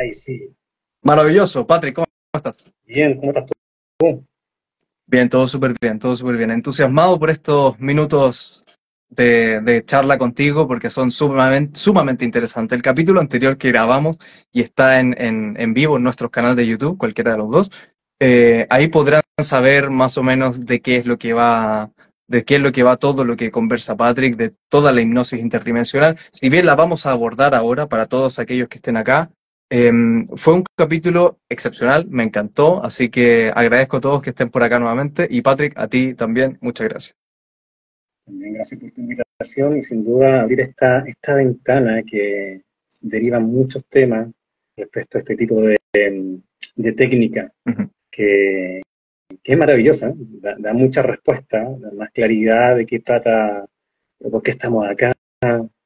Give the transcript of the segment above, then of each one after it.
Ahí sí. Maravilloso. Patrick, ¿cómo estás? Bien, ¿cómo estás tú? Bien, todo súper bien, todo súper bien. Entusiasmado por estos minutos de charla contigo porque son sumamente interesantes. El capítulo anterior que grabamos y está en vivo en nuestros canales de YouTube, cualquiera de los dos, ahí podrán saber más o menos de qué es lo que va, de qué es lo que va todo lo que conversa Patrick, de toda la hipnosis interdimensional. Si bien la vamos a abordar ahora para todos aquellos que estén acá. Fue un capítulo excepcional, me encantó, así que agradezco a todos que estén por acá nuevamente y Patrick, a ti también, muchas gracias. También gracias por tu invitación y sin duda abrir esta ventana que deriva muchos temas respecto a este tipo de técnica Ujú, que, que es maravillosa, da mucha respuesta, da más claridad de qué trata, de por qué estamos acá,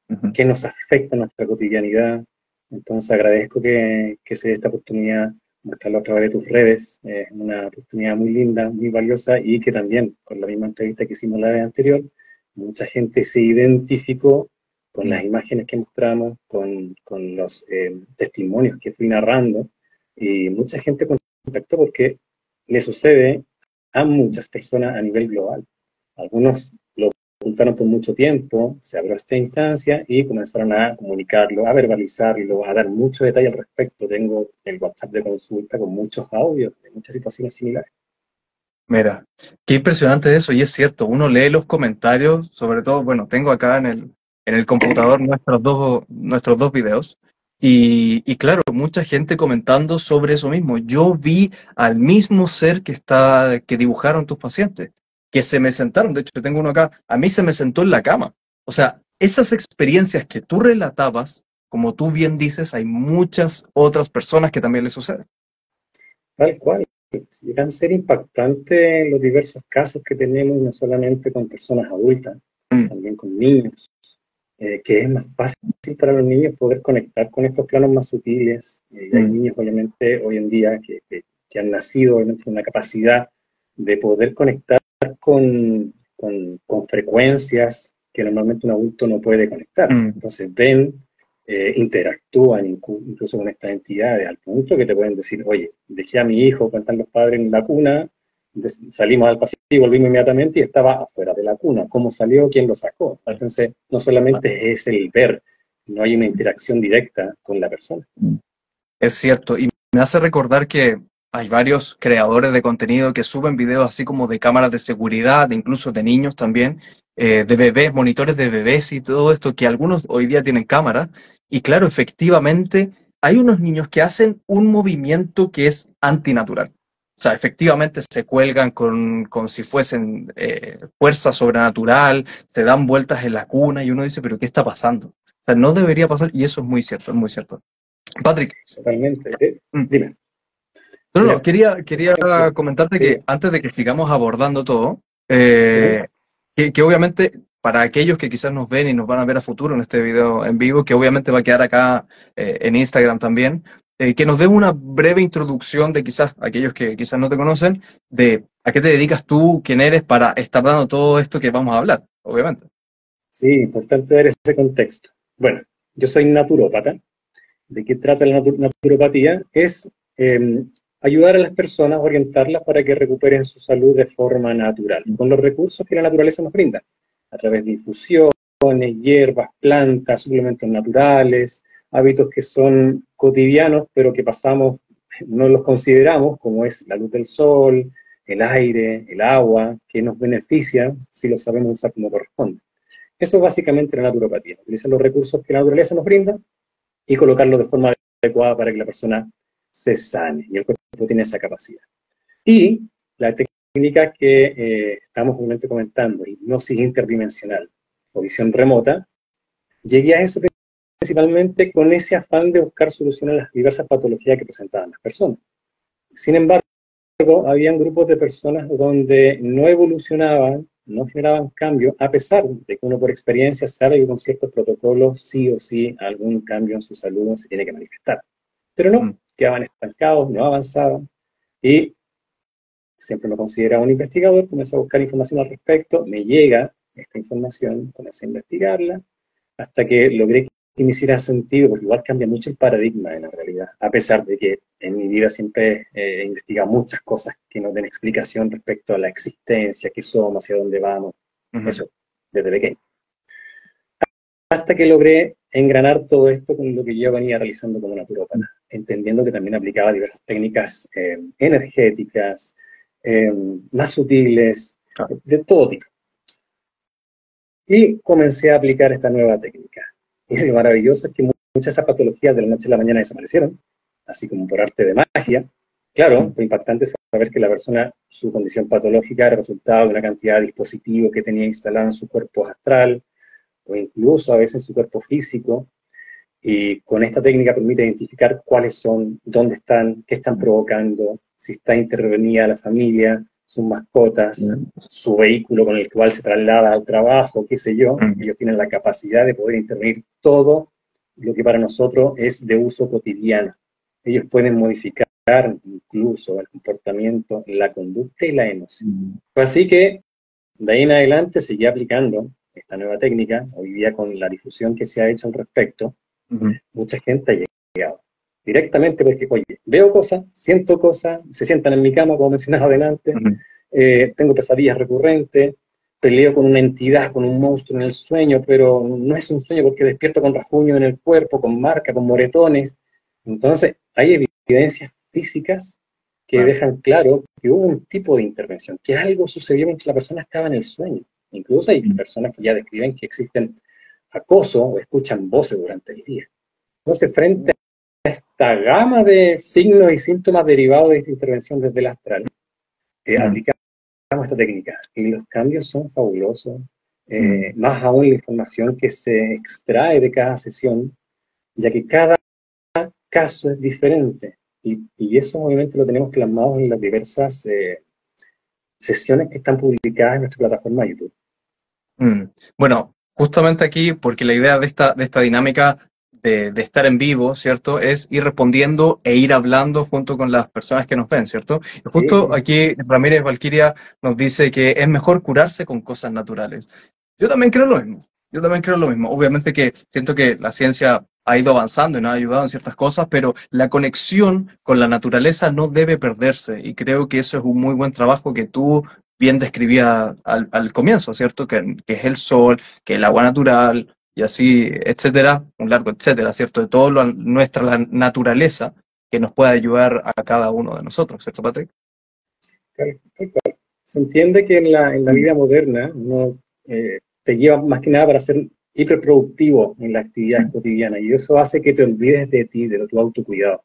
ujú. qué nos afecta en nuestra cotidianidad. Entonces agradezco que se dé esta oportunidad, mostrarlo a través de tus redes. Es una oportunidad muy linda, muy valiosa y que también, con la misma entrevista que hicimos la vez anterior, mucha gente se identificó con Mm. las imágenes que mostramos, con los testimonios que fui narrando y mucha gente contactó porque le sucede a muchas personas a nivel global. Algunos lo ocultaron por mucho tiempo, se abrió esta instancia y comenzaron a comunicarlo, a verbalizarlo, a dar mucho detalle al respecto. Tengo el WhatsApp de consulta con muchos audios de muchas situaciones similares. Mira, qué impresionante eso, y es cierto, uno lee los comentarios, sobre todo, bueno, tengo acá en el computador nuestros dos videos, y claro, mucha gente comentando sobre eso mismo. Yo vi al mismo ser que dibujaron tus pacientes, que se me sentaron, de hecho tengo uno acá, a mí se me sentó en la cama. O sea, esas experiencias que tú relatabas, como tú bien dices, hay muchas otras personas que también les sucede. Tal cual. Llegan a ser impactantes los diversos casos que tenemos, no solamente con personas adultas, Mm, también con niños, que es más fácil para los niños poder conectar con estos planos más sutiles. Y hay mm, niños, obviamente, hoy en día que han nacido obviamente, con la capacidad de poder conectar con frecuencias que normalmente un adulto no puede conectar. mm. Entonces ven, interactúan incluso con estas entidades al punto que te pueden decir, oye, dejé a mi hijo cuando están los padres en la cuna, salimos al pasillo y volvimos inmediatamente y estaba afuera de la cuna. ¿Cómo salió? ¿Quién lo sacó? Entonces, no solamente es el ver, no hay una interacción directa con la persona. Es cierto, y me hace recordar que hay varios creadores de contenido que suben videos así como de cámaras de seguridad, incluso de niños también, de bebés, monitores de bebés y todo esto, que algunos hoy día tienen cámara. Y claro, efectivamente, hay unos niños que hacen un movimiento que es antinatural. O sea, efectivamente se cuelgan con si fuesen fuerza sobrenatural, se dan vueltas en la cuna y uno dice, pero ¿qué está pasando? O sea, no debería pasar y eso es muy cierto, es muy cierto. Patrick, Totalmente. mm, Dime, no, mira, por quería ejemplo, comentarte sí, que antes de que sigamos abordando todo, ujú, que obviamente para aquellos que quizás nos ven y nos van a ver a futuro en este video en vivo, que obviamente va a quedar acá en Instagram también, que nos dé una breve introducción de quizás aquellos que quizás no te conocen, de a qué te dedicas tú, quién eres, para estar dando todo esto que vamos a hablar, obviamente. sí, importante dar ese contexto. Bueno, yo soy naturópata. ¿De qué trata la naturopatía? Es ayudar a las personas, orientarlas para que recuperen su salud de forma natural, con los recursos que la naturaleza nos brinda, a través de infusiones, hierbas, plantas, suplementos naturales, hábitos que son cotidianos, pero que pasamos, no los consideramos, como es la luz del sol, el aire, el agua, que nos benefician si lo sabemos usar como corresponde. Eso es básicamente la naturopatía, utilizar los recursos que la naturaleza nos brinda y colocarlo de forma adecuada para que la persona se sane y el cuerpo tiene esa capacidad. Y la técnica que estamos comentando, hipnosis interdimensional o visión remota, llegué a eso principalmente con ese afán de buscar soluciones a las diversas patologías que presentaban las personas. Sin embargo, habían grupos de personas donde no evolucionaban, no generaban cambio, a pesar de que uno por experiencia sabe que con ciertos protocolos sí o sí algún cambio en su salud se tiene que manifestar. Pero no, Mm, quedaban estancados, no avanzaban y siempre me consideraba un investigador, comencé a buscar información al respecto, me llega esta información, comencé a investigarla, hasta que logré me hiciera sentido, porque igual cambia mucho el paradigma en la realidad, a pesar de que en mi vida siempre he investigado muchas cosas que no den explicación respecto a la existencia, qué somos, hacia dónde vamos, eso, desde pequeño. Hasta que logré engranar todo esto con lo que yo venía realizando como naturópata, entendiendo que también aplicaba diversas técnicas energéticas, más sutiles, de todo tipo. Y comencé a aplicar esta nueva técnica. Y lo maravilloso es que muchas de esas patologías de la noche a la mañana desaparecieron, así como por arte de magia. Claro, lo impactante es saber que la persona, su condición patológica era resultado de una cantidad de dispositivos que tenía instalado en su cuerpo astral, o incluso a veces en su cuerpo físico, y con esta técnica permite identificar cuáles son, dónde están, qué están provocando, si está intervenida la familia, sus mascotas, su vehículo con el cual se traslada al trabajo, qué sé yo. Ellos tienen la capacidad de poder intervenir todo lo que para nosotros es de uso cotidiano. Ellos pueden modificar incluso el comportamiento, la conducta y la emoción. Así que de ahí en adelante seguí aplicando esta nueva técnica. Hoy día, con la difusión que se ha hecho al respecto, mucha gente ha llegado directamente porque, oye, veo cosas, siento cosas, se sientan en mi cama, como mencionaba adelante, tengo pesadillas recurrentes, peleo con una entidad, con un monstruo en el sueño, pero no es un sueño porque despierto con rasguños en el cuerpo, con marcas, con moretones. Entonces, hay evidencias físicas que dejan claro que hubo un tipo de intervención, que algo sucedió mientras la persona estaba en el sueño. Incluso hay personas que ya describen que existen acoso o escuchan voces durante el día. Entonces, frente a esta gama de signos y síntomas derivados de esta intervención desde el astral, aplicamos esta técnica y los cambios son fabulosos. Más aún la información que se extrae de cada sesión, ya que cada caso es diferente. Y eso obviamente lo tenemos plasmado en las diversas sesiones que están publicadas en nuestra plataforma de YouTube. Bueno, justamente aquí, porque la idea de esta dinámica de estar en vivo, ¿cierto? Es ir respondiendo e ir hablando junto con las personas que nos ven, ¿cierto? Y justo aquí Ramírez Valquiria nos dice que es mejor curarse con cosas naturales. Yo también creo lo mismo. Yo también creo lo mismo. Obviamente que siento que la ciencia ha ido avanzando y nos ha ayudado en ciertas cosas, pero la conexión con la naturaleza no debe perderse. Y creo que eso es un muy buen trabajo que tú bien describías al comienzo, ¿cierto? Que es el sol, que es el agua natural, y así, etcétera, un largo etcétera, ¿cierto? De todo nuestra naturaleza que nos puede ayudar a cada uno de nosotros, ¿cierto, Patrick? Claro, claro. Se entiende que en la vida moderna uno te lleva más que nada para ser hiperproductivo en la actividad cotidiana, y eso hace que te olvides de ti, de tu autocuidado.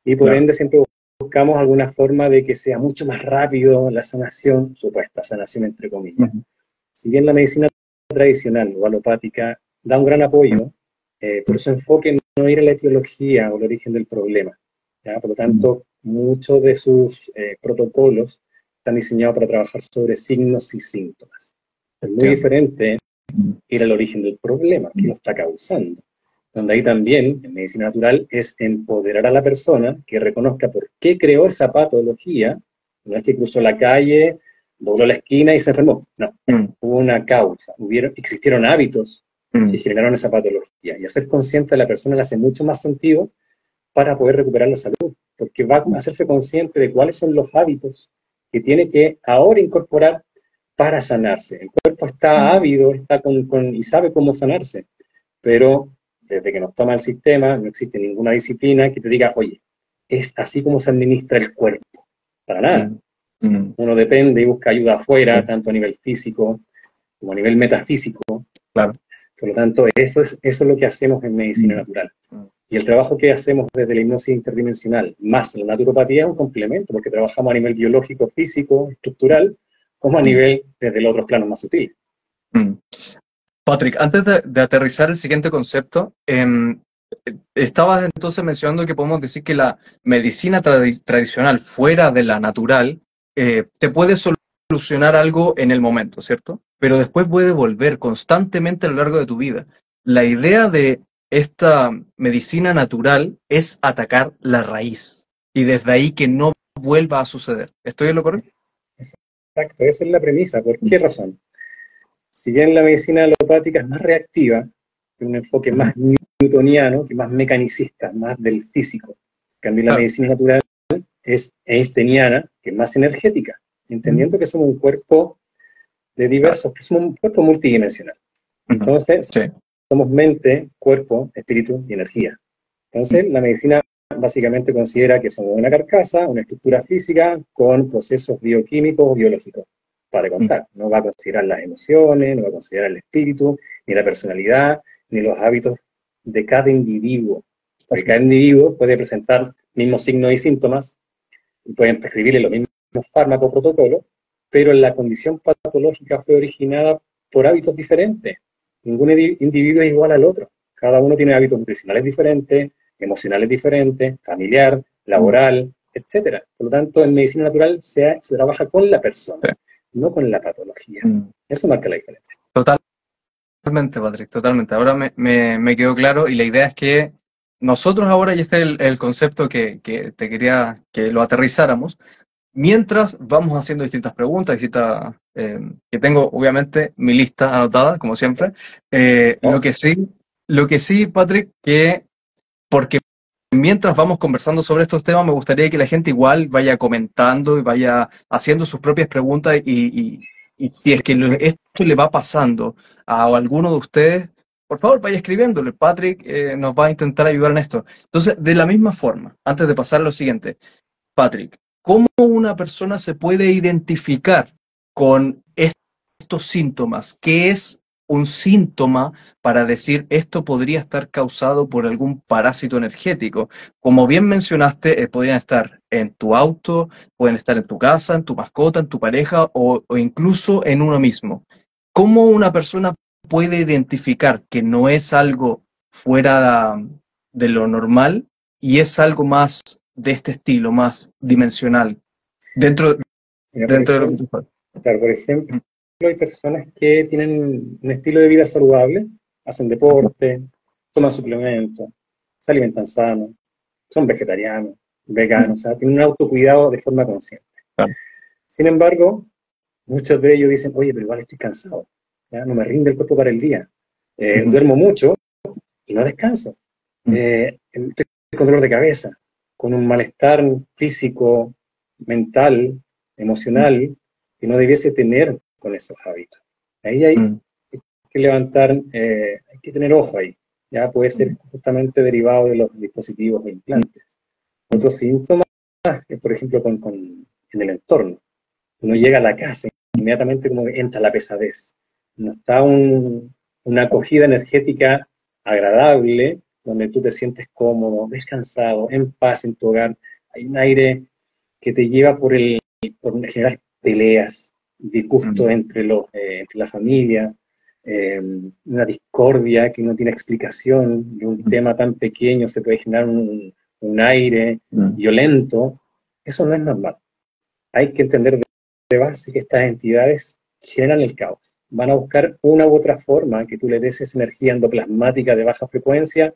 Y por ende siempre buscamos alguna forma de que sea mucho más rápido la sanación, supuesta sanación entre comillas. Si bien la medicina tradicional o alopática da un gran apoyo, por su enfoque en no ir a la etiología o el origen del problema, ¿ya? Por lo tanto, muchos de sus protocolos están diseñados para trabajar sobre signos y síntomas. Es muy diferente ir al origen del problema, que lo está causando. Donde ahí también, en medicina natural, es empoderar a la persona que reconozca por qué creó esa patología. No es que cruzó la calle, dobló la esquina y se enfermó. No, hubo una causa, existieron hábitos que generaron esa patología. Y hacer consciente a la persona le hace mucho más sentido para poder recuperar la salud, porque va a hacerse consciente de cuáles son los hábitos que tiene que ahora incorporar para sanarse. El cuerpo está ávido, está y sabe cómo sanarse, pero desde que nos toma el sistema no existe ninguna disciplina que te diga, oye, es así como se administra el cuerpo. Para nada. Uno depende y busca ayuda afuera, tanto a nivel físico como a nivel metafísico. Claro. Por lo tanto, eso es lo que hacemos en medicina natural. Y el trabajo que hacemos desde la hipnosis interdimensional, más la naturopatía, es un complemento, porque trabajamos a nivel biológico, físico, estructural, como a nivel desde los otros planos más sutiles. Patrick, antes de aterrizar el siguiente concepto, estabas entonces mencionando que podemos decir que la medicina tradicional fuera de la natural te puede solucionar algo en el momento, ¿cierto? Pero después puede volver constantemente a lo largo de tu vida. La idea de esta medicina natural es atacar la raíz y desde ahí que no vuelva a suceder. ¿Estoy en lo correcto? Exacto, esa es la premisa. ¿Por qué razón? Si bien la medicina alopática es más reactiva, tiene un enfoque más newtoniano, que es más mecanicista, más del físico. En cambio, la Claro. medicina natural es einsteiniana, que es más energética, entendiendo que somos un cuerpo de diversos, somos un cuerpo multidimensional. Entonces, Sí. somos mente, cuerpo, espíritu y energía. Entonces, la medicina básicamente considera que somos una carcasa, una estructura física con procesos bioquímicos o biológicos, para contar. No va a considerar las emociones, no va a considerar el espíritu, ni la personalidad, ni los hábitos de cada individuo. Porque cada individuo puede presentar mismos signos y síntomas, y pueden prescribirle los mismos fármacos, protocolos, pero la condición patológica fue originada por hábitos diferentes. Ningún individuo es igual al otro. Cada uno tiene hábitos nutricionales diferentes, emocionales diferentes, familiar, laboral, etcétera. Por lo tanto, en medicina natural se trabaja con la persona, Sí. no con la patología. Eso marca la diferencia. Totalmente, Patrick, totalmente. Ahora me quedó claro y la idea es que nosotros ahora, y este es el concepto que te quería que lo aterrizáramos, mientras vamos haciendo distintas preguntas, que tengo obviamente mi lista anotada, como siempre. ¿No? Lo que sí, Patrick, porque mientras vamos conversando sobre estos temas, me gustaría que la gente igual vaya comentando y vaya haciendo sus propias preguntas y si es que esto le va pasando a alguno de ustedes, por favor, vaya escribiéndole. Patrick nos va a intentar ayudar en esto. Entonces, de la misma forma, antes de pasar a lo siguiente, Patrick, ¿cómo una persona se puede identificar con estos síntomas? ¿Qué es un síntoma para decir esto podría estar causado por algún parásito energético? Como bien mencionaste, podrían estar en tu auto, pueden estar en tu casa, en tu mascota, en tu pareja o incluso en uno mismo. ¿Cómo una persona puede identificar que no es algo fuera de lo normal y es algo más de este estilo, más dimensional, dentro, Mira, dentro de lo que tú sabes? claro, por ejemplo, hay personas que tienen un estilo de vida saludable, hacen deporte, toman suplementos, se alimentan sano, son vegetarianos, veganos, o sea, tienen un autocuidado de forma consciente. Claro. Sin embargo, muchos de ellos dicen, oye, pero igual estoy cansado, ¿ya? No me rinde el cuerpo para el día, duermo mucho y no descanso, estoy con dolor de cabeza, con un malestar físico, mental, emocional, que no debiese tener con esos hábitos. Ahí hay que levantar, hay que tener ojo ahí. Ya puede ser justamente derivado de los dispositivos e implantes. Otros síntomas, por ejemplo, en el entorno. Uno llega a la casa, inmediatamente como que entra la pesadez. No está una acogida energética agradable, donde tú te sientes cómodo, descansado, en paz en tu hogar. Hay un aire que te lleva por generar peleas, disgustos entre la familia, una discordia que no tiene explicación, de un tema tan pequeño se puede generar un aire violento. Eso no es normal. Hay que entender de base que estas entidades generan el caos. Van a buscar una u otra forma que tú le des esa energía endoplasmática de baja frecuencia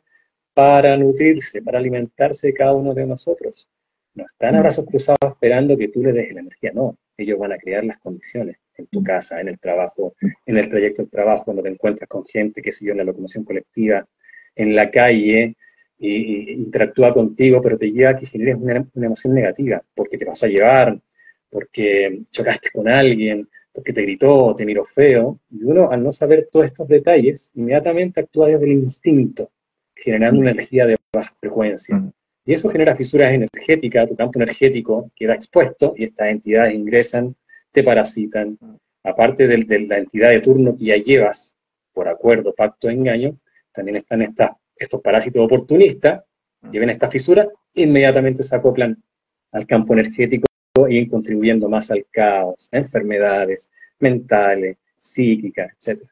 para nutrirse, para alimentarse de cada uno de nosotros. No están a brazos cruzados esperando que tú le des la energía, no. Ellos van a crear las condiciones en tu casa, en el trabajo, en el trayecto del trabajo, cuando te encuentras con gente, qué sé yo, en la locomoción colectiva, en la calle, y interactúa contigo, pero te lleva a que generes una emoción negativa, porque te pasó a llevar, porque chocaste con alguien, porque te gritó, te miró feo, y uno, al no saber todos estos detalles, inmediatamente actúa desde el instinto, generando una energía de baja frecuencia. Y eso genera fisuras energéticas, tu campo energético queda expuesto y estas entidades ingresan, te parasitan. Aparte de la entidad de turno que ya llevas, por acuerdo, pacto, engaño, también están estos parásitos oportunistas que ven esta fisura, inmediatamente se acoplan al campo energético y contribuyendo más al caos, a enfermedades mentales, psíquicas, etc.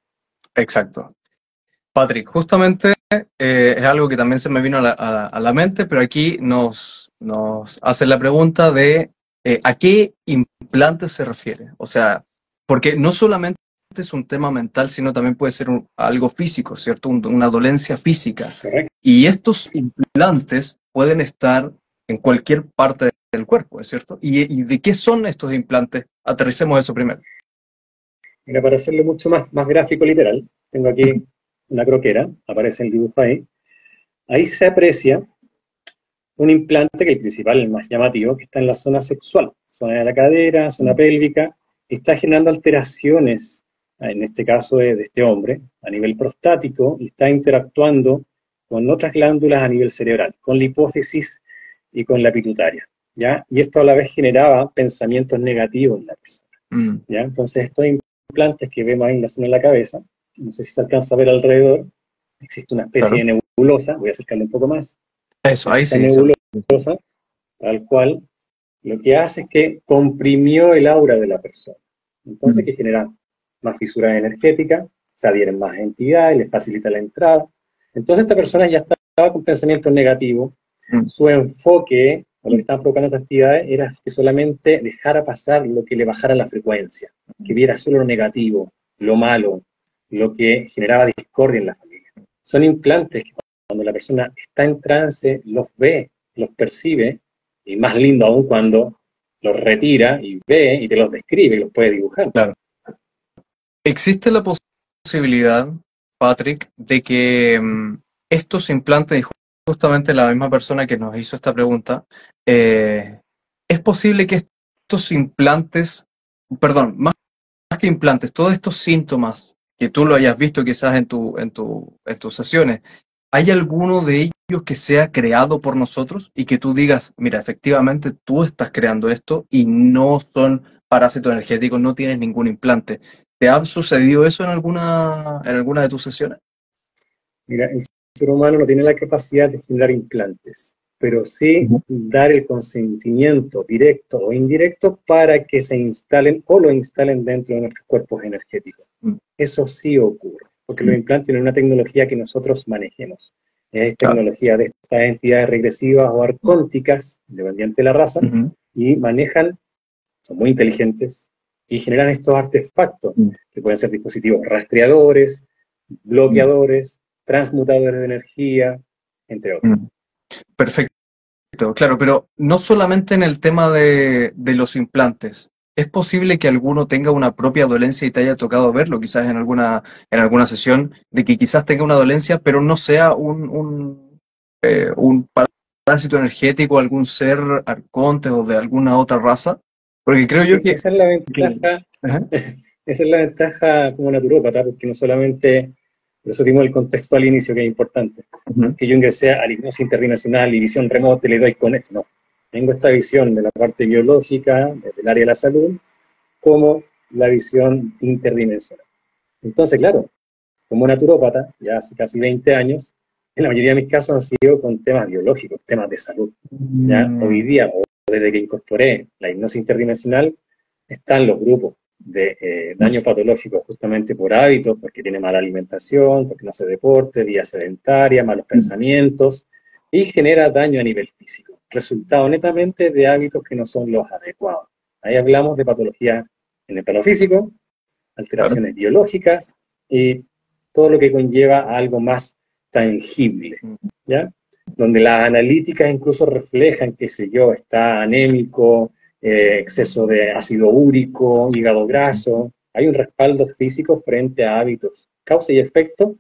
Exacto. Patrick, justamente es algo que también se me vino a la mente, pero aquí nos hace la pregunta de ¿a qué implante se refiere? O sea, porque no solamente es un tema mental, sino también puede ser algo físico, ¿cierto? Una dolencia física. ¿Correcto? Y estos implantes pueden estar en cualquier parte del cuerpo, ¿es cierto? ¿Y de qué son estos implantes? Aterricemos eso primero. Mira, para hacerlo mucho más gráfico, literal, tengo aquí una croquera, aparece el dibujo ahí. ahí se aprecia un implante que el principal, el más llamativo, que está en la zona sexual, zona de la cadera, zona pélvica, y está generando alteraciones, en este caso de este hombre, a nivel prostático, y está interactuando con otras glándulas a nivel cerebral, con la hipófisis y con la pituitaria, ¿ya? Y esto a la vez generaba pensamientos negativos en la persona, ¿ya? Entonces estos implantes que vemos ahí en la zona de la cabeza, no sé si se alcanza a ver alrededor, existe una especie de nebulosa, voy a acercarle un poco más. Eso, ahí esa sí. nebulosa, tal cual, lo que hace es que comprimió el aura de la persona. Entonces, que genera más fisuras energéticas, se adhieren más entidades, les facilita la entrada. Entonces, esta persona ya estaba con pensamientos negativos. Su enfoque, o lo que estaban provocando estas actividades, era que solamente dejara pasar lo que le bajara la frecuencia, que viera solo lo negativo, lo malo, lo que generaba discordia en la familia. Son implantes que cuando la persona está en trance, los ve, los percibe, y más lindo aún cuando los retira y ve y te los describe y los puede dibujar. Claro. ¿Existe la posibilidad, Patrick, de que estos implantes, y justamente la misma persona que nos hizo esta pregunta, es posible que estos implantes, perdón, más que implantes, todos estos síntomas que tú lo hayas visto quizás en tus sesiones, ¿hay alguno de ellos que sea creado por nosotros y que tú digas, mira, efectivamente tú estás creando esto y no son parásitos energéticos, no tienes ningún implante? ¿Te ha sucedido eso en alguna de tus sesiones? Mira, el ser humano no tiene la capacidad de generar implantes, pero sí dar el consentimiento directo o indirecto para que se instalen o lo instalen dentro de nuestros cuerpos energéticos. Eso sí ocurre, porque los implantes tienen una tecnología que nosotros manejemos. Es tecnología de estas entidades regresivas o arcónticas, dependiente de la raza, y manejan, son muy inteligentes, y generan estos artefactos, que pueden ser dispositivos rastreadores, bloqueadores, transmutadores de energía, entre otros. Perfecto, claro, pero no solamente en el tema de los implantes. ¿Es posible que alguno tenga una propia dolencia y te haya tocado verlo, quizás en alguna sesión, de que quizás tenga una dolencia, pero no sea un parásito energético, algún ser arconte o de alguna otra raza? Porque creo yo que... Esa es la ventaja, esa es la ventaja como naturópata, porque no solamente, por eso dimos el contexto al inicio que es importante, que yo ingresé a la hipnosis interdimensional y visión remota y le doy con esto, no. Tengo esta visión de la parte biológica, del área de la salud, como la visión interdimensional. Entonces, claro, como naturópata, ya hace casi 20 años, en la mayoría de mis casos han sido con temas biológicos, temas de salud. ¿Ya? Hoy día, o desde que incorporé la hipnosis interdimensional, están los grupos de daño patológico justamente por hábitos, porque tiene mala alimentación, porque no hace deporte, vida sedentaria, malos pensamientos, y genera daño a nivel físico, resultado netamente de hábitos que no son los adecuados. Ahí hablamos de patología en el plano físico, alteraciones biológicas y todo lo que conlleva a algo más tangible, ¿ya? Donde las analíticas incluso reflejan, qué sé yo, está anémico, exceso de ácido úrico, hígado graso. Hay un respaldo físico frente a hábitos, causa y efecto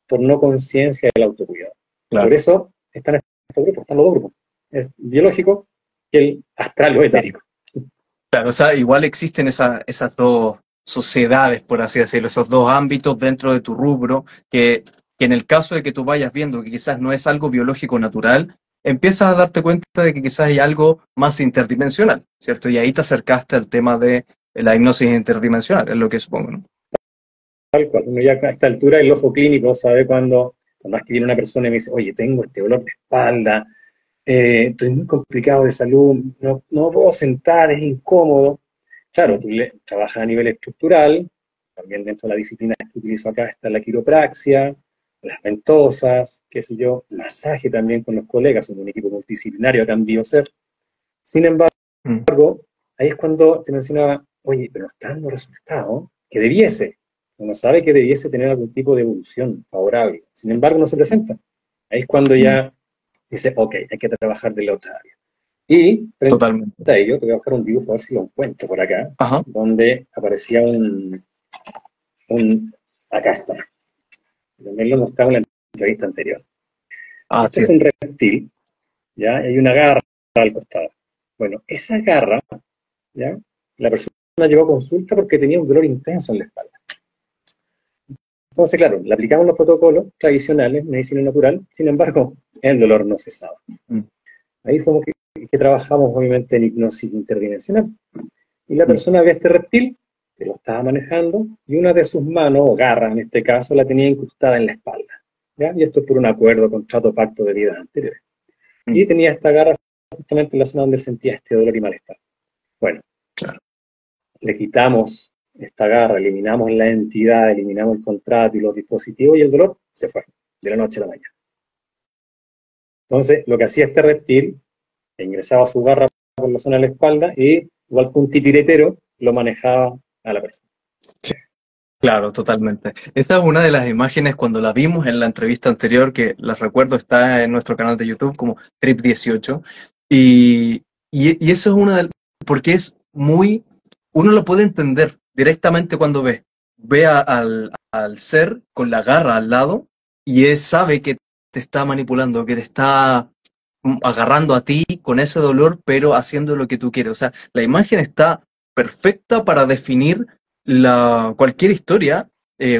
por no conciencia del autocuidado. Claro. Por eso están estos grupos, están los dos grupos, el biológico y el astral o etérico. Claro, o sea, igual existen esas dos sociedades, por así decirlo, esos dos ámbitos dentro de tu rubro, que en el caso de que tú vayas viendo que quizás no es algo biológico natural, empiezas a darte cuenta de que quizás hay algo más interdimensional, ¿cierto? Y ahí te acercaste al tema de la hipnosis interdimensional, es lo que supongo, ¿no? Tal cual, uno ya a esta altura el ojo clínico sabe cuando es que viene una persona y me dice, oye, tengo este dolor de espalda, estoy muy complicado de salud, no puedo sentar, es incómodo. Claro, tú trabajas a nivel estructural, también dentro de la disciplina que utilizo acá está la quiropraxia, las ventosas, qué sé yo, masaje también con los colegas, somos un equipo multidisciplinario acá en Bioser. Sin embargo, ahí es cuando te mencionaba, oye, pero no está dando resultados, que debiese. Uno sabe que debiese tener algún tipo de evolución favorable. Sin embargo, no se presenta. Ahí es cuando ya dice, ok, hay que trabajar de la otra área. Y frente a ello, te voy a buscar un dibujo, a ver si lo encuentro por acá, donde aparecía acá está. También lo mostraba en la entrevista anterior. Este Así es es. un reptil, ¿ya? Hay una garra al costado. Bueno, esa garra, ¿ya? La persona llegó a consulta porque tenía un dolor intenso en la espalda. Entonces, claro, le aplicamos los protocolos tradicionales, medicina natural, sin embargo, el dolor no cesaba. Mm, Ahí fue que trabajamos, obviamente, en hipnosis interdimensional. Y la mm. persona ve este reptil, que lo estaba manejando, y una de sus manos, o garras en este caso, la tenía incrustada en la espalda. ¿Ya? Y esto es por un acuerdo, contrato, pacto de vidas anteriores. Mm, Y tenía esta garra justamente en la zona donde él sentía este dolor y malestar. Bueno, claro. le quitamos esta garra, eliminamos la entidad, eliminamos el contrato y los dispositivos, y el dolor se fue, de la noche a la mañana. Entonces, lo que hacía este reptil, ingresaba su garra por la zona de la espalda y, igual que un titiretero, lo manejaba a la persona. Claro, totalmente. Esa es una de las imágenes cuando la vimos en la entrevista anterior, que las recuerdo, está en nuestro canal de YouTube como Trip 18. Y eso es una del, porque es muy, uno lo puede entender directamente cuando ve. Al ser con la garra al lado y él sabe que te está manipulando, que te está agarrando a ti con ese dolor, pero haciendo lo que tú quieres. O sea, la imagen está perfecta para definir cualquier historia,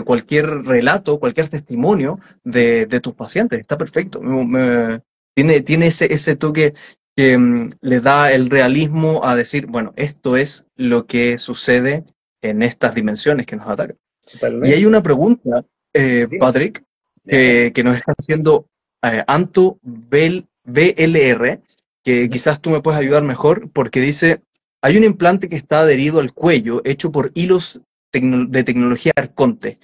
cualquier relato, cualquier testimonio de tus pacientes. Está perfecto. Tiene ese toque que le da el realismo a decir, bueno, esto es lo que sucede en estas dimensiones que nos atacan. Y hay Totalmente. una pregunta, Dime. Patrick, ¿Ya? que nos está haciendo Anto BLR, que quizás tú me puedes ayudar mejor, porque dice, hay un implante que está adherido al cuello, hecho por hilos de tecnología Arconte,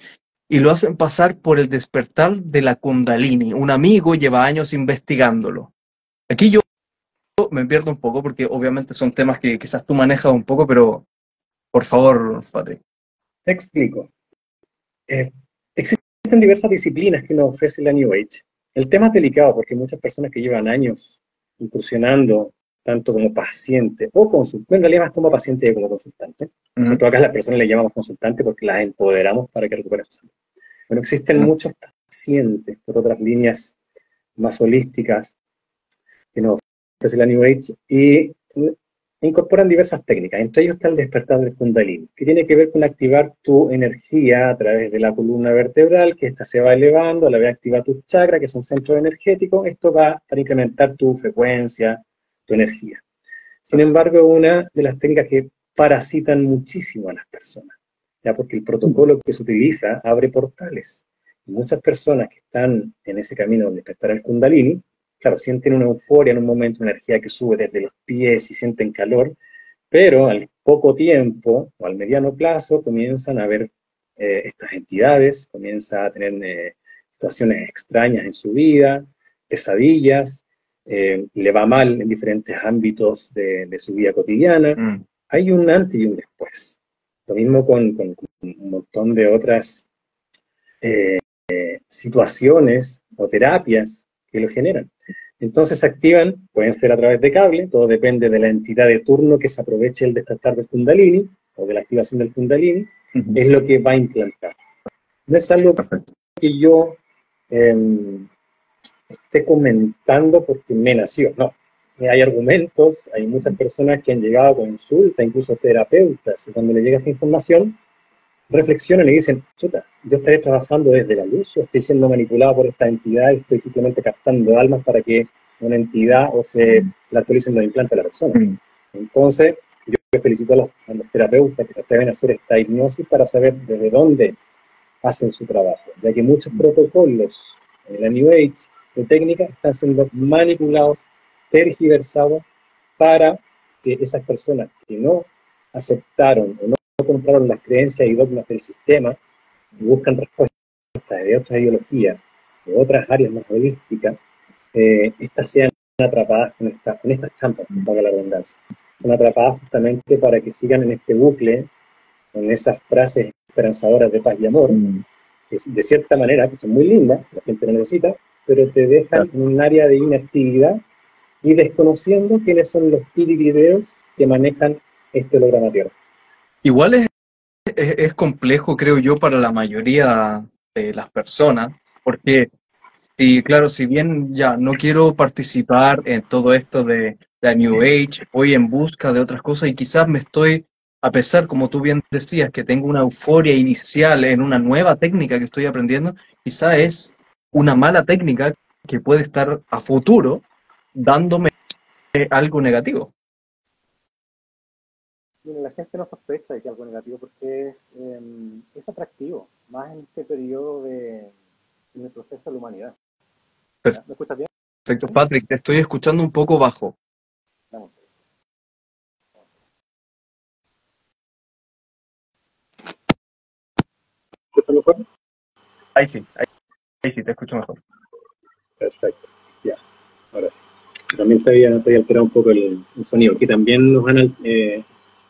y lo hacen pasar por el despertar de la Kundalini. Un amigo lleva años investigándolo. Aquí yo me pierdo un poco, porque obviamente son temas que quizás tú manejas un poco, pero por favor, Patrick. Te explico. Existen diversas disciplinas que nos ofrece la New Age. El tema es delicado porque hay muchas personas que llevan años incursionando tanto como paciente o consultante, en realidad más como paciente que como consultante. En Ujú, todo caso, las personas le llamamos consultante porque las empoderamos para que recuperen su salud. Bueno, existen ujú. muchos pacientes por otras líneas más holísticas que nos ofrece la New Age y incorporan diversas técnicas. Entre ellos está el despertar del Kundalini, que tiene que ver con activar tu energía a través de la columna vertebral, que ésta se va elevando, a la vez activa tus chakras, que son centros energéticos. Esto va para incrementar tu frecuencia, tu energía. Sin embargo, una de las técnicas que parasitan muchísimo a las personas, ya porque el protocolo que se utiliza abre portales. Y muchas personas que están en ese camino de despertar el Kundalini, claro, sienten una euforia en un momento, una energía que sube desde los pies y sienten calor, pero al poco tiempo o al mediano plazo comienzan a ver estas entidades, comienzan a tener situaciones extrañas en su vida, pesadillas, le va mal en diferentes ámbitos de su vida cotidiana. Mm. Hay un antes y un después. Lo mismo con un montón de otras situaciones o terapias que lo generan. Entonces se activan, pueden ser a través de cable, todo depende de la entidad de turno que se aproveche el despertar del Kundalini o de la activación del Kundalini, Ujú. es lo que va a implantar. No es algo Perfecto. que yo eh, esté comentando porque me nació, no. Hay argumentos, hay muchas personas que han llegado a consulta, incluso terapeutas, y cuando le llega esta información, reflexionan y dicen, chuta, yo estaré trabajando desde la luz o estoy siendo manipulado por esta entidad y estoy simplemente captando almas para que una entidad o se la actualicen los implantes a la persona. Mm. Entonces, yo felicito a los terapeutas que se atreven a hacer esta hipnosis para saber desde dónde hacen su trabajo, ya que muchos protocolos en la New Age de técnica están siendo manipulados, tergiversados para que esas personas que no aceptaron o no compraron las creencias y dogmas del sistema y buscan respuestas de otras ideologías, de otras áreas más holísticas, estas sean atrapadas con estas trampas, para la redundancia. Son atrapadas justamente para que sigan en este bucle, con esas frases esperanzadoras de paz y amor, Mm. que de cierta manera, que son muy lindas, la gente lo necesita, pero te dejan Claro. en un área de inactividad y desconociendo quiénes son los videos que manejan este holograma Tierra. Igual es complejo, creo yo, para la mayoría de las personas, porque Sí, claro, si bien ya no quiero participar en todo esto de la New Age, voy en busca de otras cosas y quizás me estoy, a pesar, como tú bien decías, que tengo una euforia inicial en una nueva técnica que estoy aprendiendo, quizás es una mala técnica que puede estar a futuro dándome algo negativo. Mira, la gente no sospecha de que algo negativo porque es atractivo, más en este periodo en el proceso de la humanidad. ¿Ya? ¿Me escuchas bien? Perfecto, Patrick, te estoy escuchando un poco bajo. Vamos. ¿Escucha mejor? Ahí sí, te escucho mejor. Perfecto, ya, ahora sí. También se había alterado un poco el sonido, que también nos han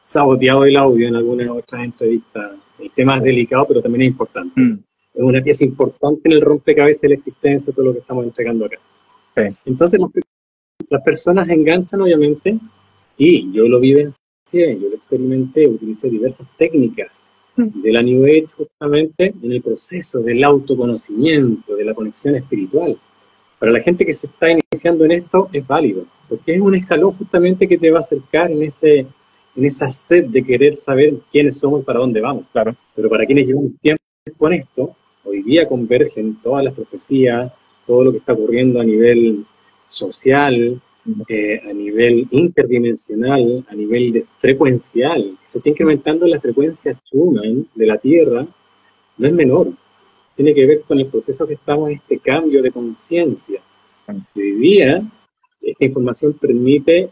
saboteado el audio en algunas otras entrevistas. El tema es delicado, pero también es importante. Es una pieza importante en el rompecabezas de la existencia, todo lo que estamos entregando acá. Sí. Entonces, las personas enganchan, obviamente, y yo lo vivencié, yo lo experimenté, utilicé diversas técnicas de la New Age justamente en el proceso del autoconocimiento, de la conexión espiritual. Para la gente que se está iniciando en esto es válido, porque es un escalón justamente que te va a acercar en esa sed de querer saber quiénes somos y para dónde vamos. Claro. Pero para quienes llevan tiempo con esto, hoy día convergen todas las profecías, todo lo que está ocurriendo a nivel social, a nivel interdimensional, a nivel frecuencial. Se está incrementando la frecuencia Schumann de la Tierra, no es menor. Tiene que ver con el proceso que estamos en este cambio de conciencia. Hoy día, esta información permite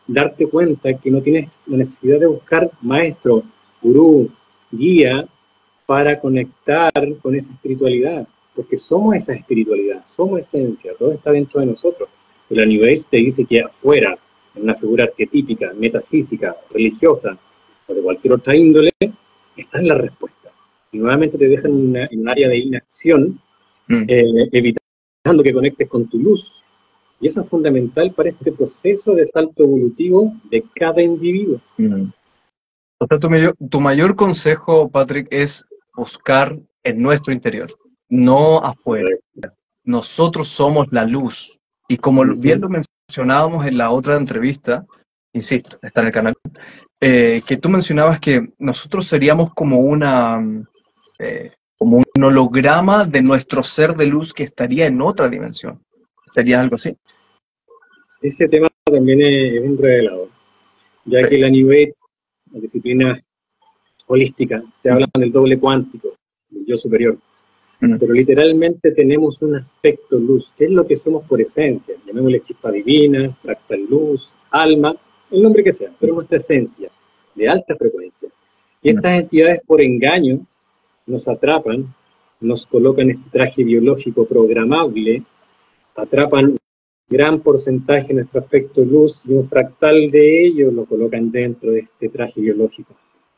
darte cuenta que no tienes la necesidad de buscar maestro, gurú, guía para conectar con esa espiritualidad, porque somos esa espiritualidad, somos esencia, todo está dentro de nosotros. Pero la New Age te dice que afuera, en una figura arquetípica, metafísica, religiosa o de cualquier otra índole, está en la respuesta. Y nuevamente te dejan en un área de inacción, evitando que conectes con tu luz. Y eso es fundamental para este proceso de salto evolutivo de cada individuo. O sea, tu mayor consejo, Patrick, es buscar en nuestro interior, no afuera. Nosotros somos la luz. Y como bien lo mencionábamos en la otra entrevista, insisto, está en el canal, que tú mencionabas que nosotros seríamos como como un holograma de nuestro ser de luz que estaría en otra dimensión. ¿Sería algo así? Ese tema también es un revelador, ya Sí. que la New Age, la disciplina holística, te hablan del doble cuántico, del yo superior. Pero literalmente tenemos un aspecto luz, que es lo que somos por esencia, llamémosle chispa divina, fractal luz, alma, el nombre que sea, pero nuestra esencia, de alta frecuencia. Y estas entidades por engaño nos atrapan, nos colocan este traje biológico programable, atrapan gran porcentaje de nuestro aspecto luz y un fractal de ellos lo colocan dentro de este traje biológico.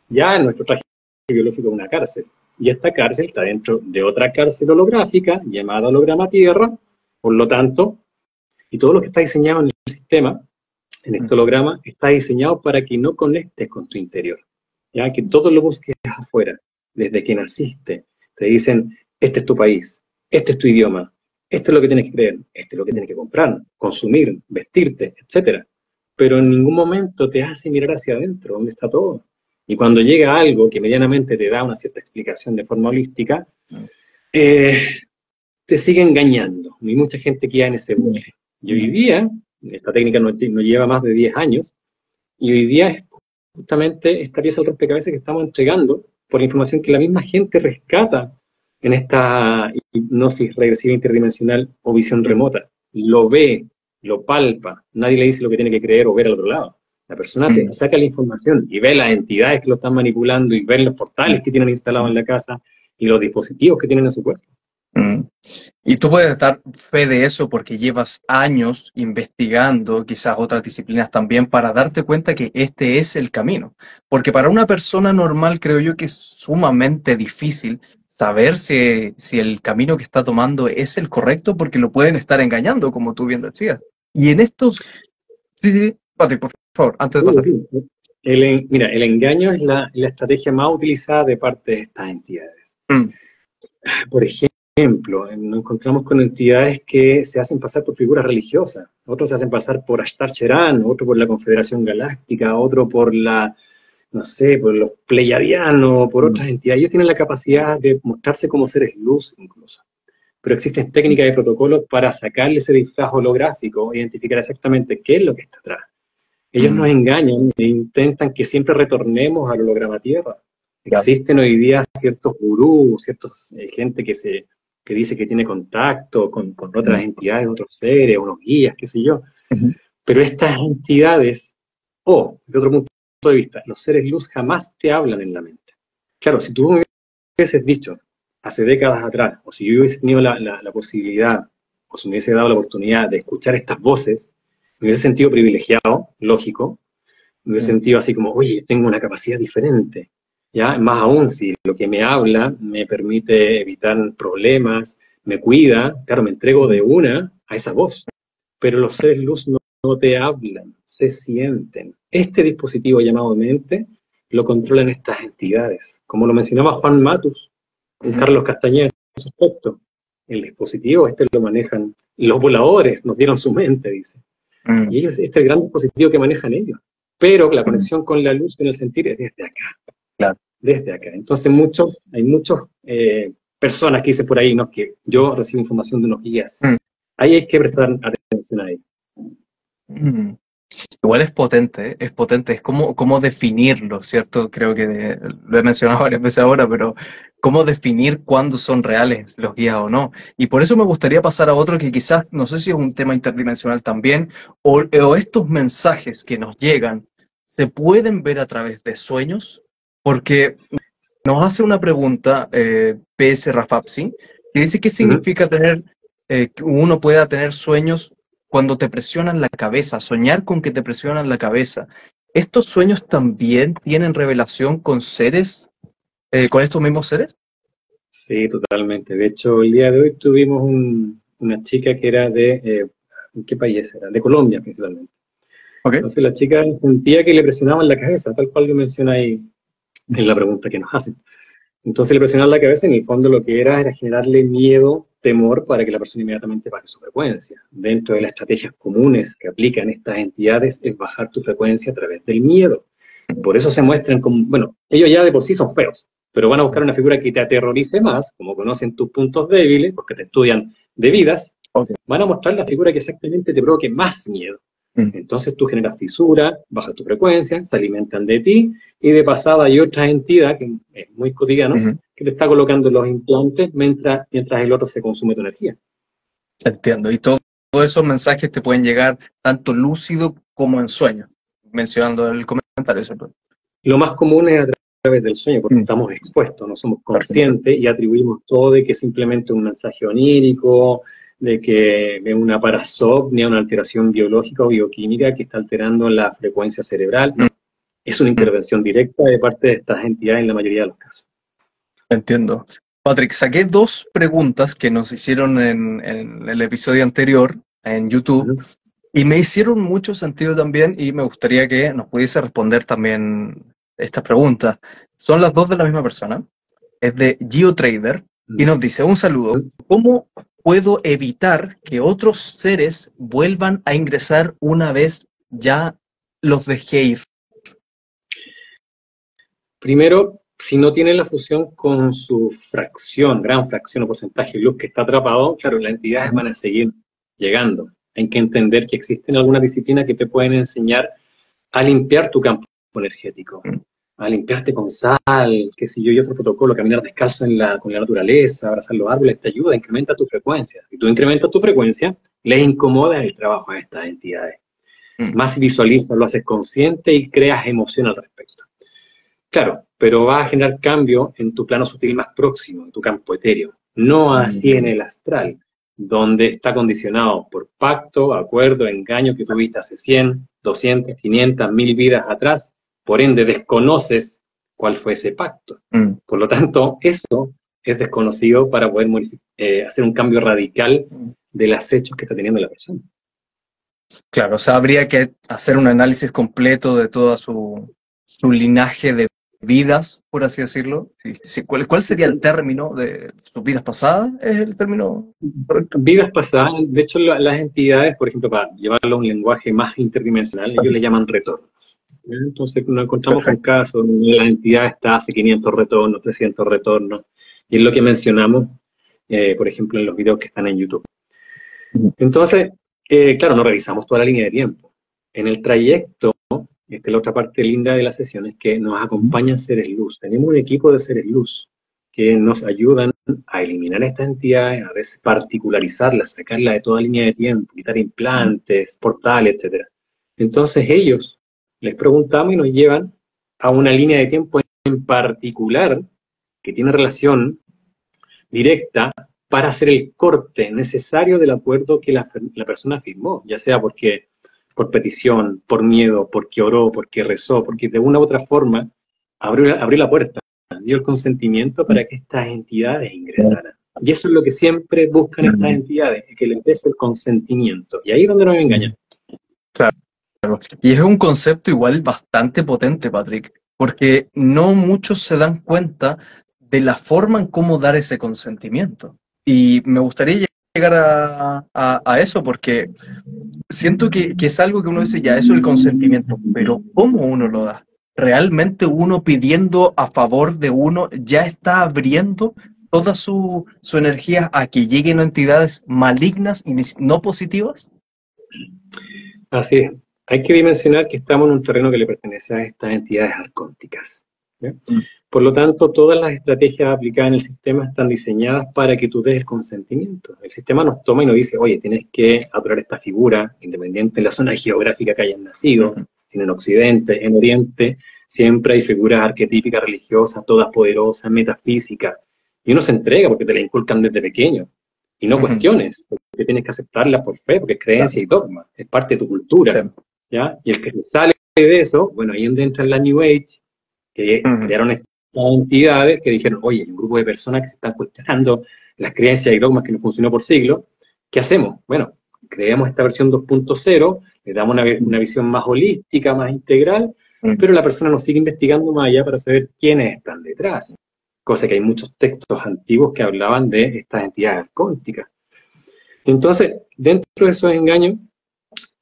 Ya nuestro traje biológico es una cárcel. Y esta cárcel está dentro de otra cárcel holográfica llamada holograma Tierra, por lo tanto, y todo lo que está diseñado en el sistema, en este holograma, está diseñado para que no conectes con tu interior, ya que todo lo busques afuera, desde que naciste. Te dicen, este es tu país, este es tu idioma, esto es lo que tienes que creer, esto es lo que tienes que comprar, consumir, vestirte, etc. Pero en ningún momento te hace mirar hacia adentro, donde está todo. Y cuando llega algo que medianamente te da una cierta explicación de forma holística, te sigue engañando. Y mucha gente queda en ese bucle. Y hoy día, esta técnica no lleva más de 10 años, y hoy día es justamente esta pieza del rompecabezas que estamos entregando por la información que la misma gente rescata en esta hipnosis regresiva interdimensional o visión remota. Lo ve, lo palpa, nadie le dice lo que tiene que creer o ver al otro lado. La persona te saca la información y ve las entidades que lo están manipulando y ve los portales que tienen instalados en la casa y los dispositivos que tienen en su cuerpo. Y tú puedes dar fe de eso porque llevas años investigando, quizás otras disciplinas también, para darte cuenta que este es el camino. Porque para una persona normal creo yo que es sumamente difícil saber si el camino que está tomando es el correcto porque lo pueden estar engañando, como tú bien decías. Y en estos... Sí, Patrick, por favor, antes de pasar. Mira, el engaño es la estrategia más utilizada de parte de estas entidades. Por ejemplo, ejemplo, nos encontramos con entidades que se hacen pasar por figuras religiosas, otros se hacen pasar por Ashtar Cheran, otro por la Confederación Galáctica, otro por la, no sé, por los Pleiadianos, por otras entidades. Ellos tienen la capacidad de mostrarse como seres luz incluso. Pero existen técnicas y protocolos para sacarle ese disfraz holográfico, identificar exactamente qué es lo que está atrás. Ellos nos engañan e intentan que siempre retornemos al holograma Tierra. Existen hoy día ciertos gurús, ciertos gente que dice que tiene contacto con otras entidades, otros seres, unos guías, qué sé yo. Pero estas entidades, de otro punto de vista, los seres luz jamás te hablan en la mente. Claro, si tú me hubieses dicho hace décadas atrás, o si yo hubiese tenido la posibilidad, o si me hubiese dado la oportunidad de escuchar estas voces, me hubiese sentido privilegiado, lógico, me hubiese sentido así como, oye, tengo una capacidad diferente, ¿ya? Más aún si lo que me habla me permite evitar problemas, me cuida, claro, me entrego de una a esa voz, pero los seres luz no te hablan, se sienten. Este dispositivo llamado mente lo controlan estas entidades, como lo mencionaba Juan Matus, Carlos Castañeda en sus textos. El dispositivo lo manejan los voladores, nos dieron su mente, dice. Y ellos, este es el gran dispositivo que manejan ellos. Pero la conexión con la luz, con el sentir, es desde acá. Claro. Desde acá. Entonces hay muchas personas que dicen por ahí, ¿no?, que yo recibo información de unos guías. Ahí hay que prestar atención a ello. Igual es potente, es cómo definirlo, ¿cierto? Creo que lo he mencionado varias veces ahora, pero cómo definir cuándo son reales los guías o no. Y por eso me gustaría pasar a otro que quizás, no sé si es un tema interdimensional también, o estos mensajes que nos llegan, ¿se pueden ver a través de sueños? Porque nos hace una pregunta PS Rafapsi, que dice qué significa que uno pueda tener sueños cuando te presionan la cabeza, soñar con que te presionan la cabeza. ¿Estos sueños también tienen revelación con seres, con estos mismos seres? Sí, totalmente. De hecho, el día de hoy tuvimos una chica que era ¿en qué país era? De Colombia, principalmente. Okay. Entonces la chica sentía que le presionaban la cabeza, tal cual lo menciona ahí en la pregunta que nos hacen. Entonces le presionaban la cabeza, en el fondo lo que era generarle miedo, temor, para que la persona inmediatamente baje su frecuencia. Dentro de las estrategias comunes que aplican estas entidades es bajar tu frecuencia a través del miedo. Por eso se muestran como, bueno, ellos ya de por sí son feos, pero van a buscar una figura que te aterrorice más, como conocen tus puntos débiles, porque te estudian de vidas, van a mostrar la figura que exactamente te provoque más miedo. Entonces tú generas fisura, bajas tu frecuencia, se alimentan de ti, y de pasada hay otra entidad, que es muy cotidiano, que te está colocando los implantes mientras el otro se consume tu energía. Entiendo. Y todos esos mensajes te pueden llegar tanto lúcido como en sueño, mencionando el comentario. ¿Cierto? Lo más común es a través del sueño, porque estamos expuestos, no somos conscientes y atribuimos todo de que es simplemente un mensaje onírico, de que es una parasomnia, una alteración biológica o bioquímica que está alterando la frecuencia cerebral. No, es una intervención directa de parte de estas entidades en la mayoría de los casos. Entiendo. Patrick, saqué 2 preguntas que nos hicieron en el episodio anterior en YouTube y me hicieron mucho sentido también y me gustaría que nos pudiese responder también estas preguntas. Son las 2 de la misma persona. Es de GeoTrader y nos dice, un saludo, ¿cómo puedo evitar que otros seres vuelvan a ingresar una vez ya los dejé ir? Primero, si no tiene la fusión con su fracción, gran fracción o porcentaje de luz que está atrapado, claro, las entidades van a seguir llegando. Hay que entender que existen algunas disciplinas que te pueden enseñar a limpiar tu campo energético, a limpiarte con sal, qué sé yo, y otro protocolo, caminar descalzo con la naturaleza, abrazar los árboles, te ayuda, incrementa tu frecuencia. Si tú incrementas tu frecuencia, les incomoda el trabajo a estas entidades. Más visualizas, lo haces consciente y creas emoción al respecto. Claro, pero va a generar cambio en tu plano sutil más próximo, en tu campo etéreo. No así en el astral, donde está condicionado por pacto, acuerdo, engaño que tuviste hace 100, 200, 500, 1000 vidas atrás. Por ende, desconoces cuál fue ese pacto. Por lo tanto, eso es desconocido para poder hacer un cambio radical de los hechos que está teniendo la persona. Claro, o sea, habría que hacer un análisis completo de toda su linaje de vidas, por así decirlo. ¿Cuál sería el término de sus vidas pasadas? ¿Es el término correcto? Vidas pasadas, de hecho las entidades, por ejemplo, para llevarlo a un lenguaje más interdimensional, ellos le llaman retornos. Entonces nos encontramos con casos donde la entidad está hace 500 retornos, 300 retornos, y es lo que mencionamos, por ejemplo, en los videos que están en YouTube. Entonces, claro, no revisamos toda la línea de tiempo. En el trayecto, esta es la otra parte linda de la sesión, es que nos acompañan seres luz. Tenemos un equipo de seres luz que nos ayudan a eliminar estas entidades, a desparticularizarlas, sacarlas de toda línea de tiempo, quitar implantes, portales, etc. Entonces ellos, les preguntamos y nos llevan a una línea de tiempo en particular que tiene relación directa para hacer el corte necesario del acuerdo que la persona firmó, ya sea porque por petición, por miedo, porque oró, porque rezó, porque de una u otra forma abrió la puerta, dio el consentimiento para que estas entidades ingresaran. Y eso es lo que siempre buscan estas entidades, que les des el consentimiento. Y ahí es donde nos engañan. Claro. Y es un concepto igual bastante potente, Patrick, porque no muchos se dan cuenta de la forma en cómo dar ese consentimiento. Y me gustaría llegar a eso, porque siento que es algo que uno dice, ya, eso es el consentimiento, pero ¿cómo uno lo da? ¿Realmente uno pidiendo a favor de uno ya está abriendo toda su energía a que lleguen entidades malignas y no positivas? Así es. Hay que dimensionar que estamos en un terreno que le pertenece a estas entidades arcónticas. Por lo tanto, todas las estrategias aplicadas en el sistema están diseñadas para que tú des el consentimiento. El sistema nos toma y nos dice, oye, tienes que adorar esta figura, independiente de la zona geográfica que hayas nacido, en Occidente, en Oriente, siempre hay figuras arquetípicas religiosas, todas poderosas, metafísicas, y uno se entrega porque te la inculcan desde pequeño, y no cuestiones, porque tienes que aceptarlas por fe, porque es creencia y dogma, es parte de tu cultura, ¿ya? Y el que se sale de eso, bueno, ahí es donde entra la New Age, que crearon estas entidades que dijeron, oye, hay un grupo de personas que se están cuestionando las creencias y dogmas que no funcionó por siglos, ¿qué hacemos? Bueno, creamos esta versión 2.0, le damos una visión más holística, más integral, pero la persona nos sigue investigando más allá para saber quiénes están detrás. Cosa que hay muchos textos antiguos que hablaban de estas entidades arcónticas. Entonces, dentro de esos engaños,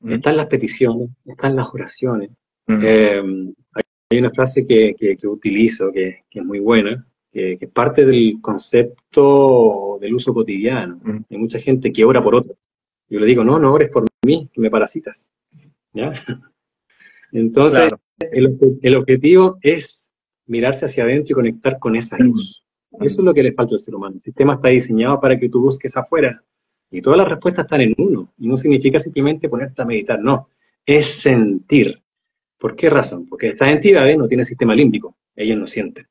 están las peticiones, están las oraciones. Hay una frase que utilizo, que es muy buena, que es parte del concepto del uso cotidiano. Hay mucha gente que ora por otro. Yo le digo, no ores por mí, que me parasitas. ¿Ya? Entonces, claro, el objetivo es mirarse hacia adentro y conectar con esa luz. Eso es lo que le falta al ser humano. El sistema está diseñado para que tú busques afuera. Y todas las respuestas están en uno. Y no significa simplemente ponerte a meditar, no. Es sentir. ¿Por qué razón? Porque estas entidades no tienen sistema límbico. Ellas no sienten.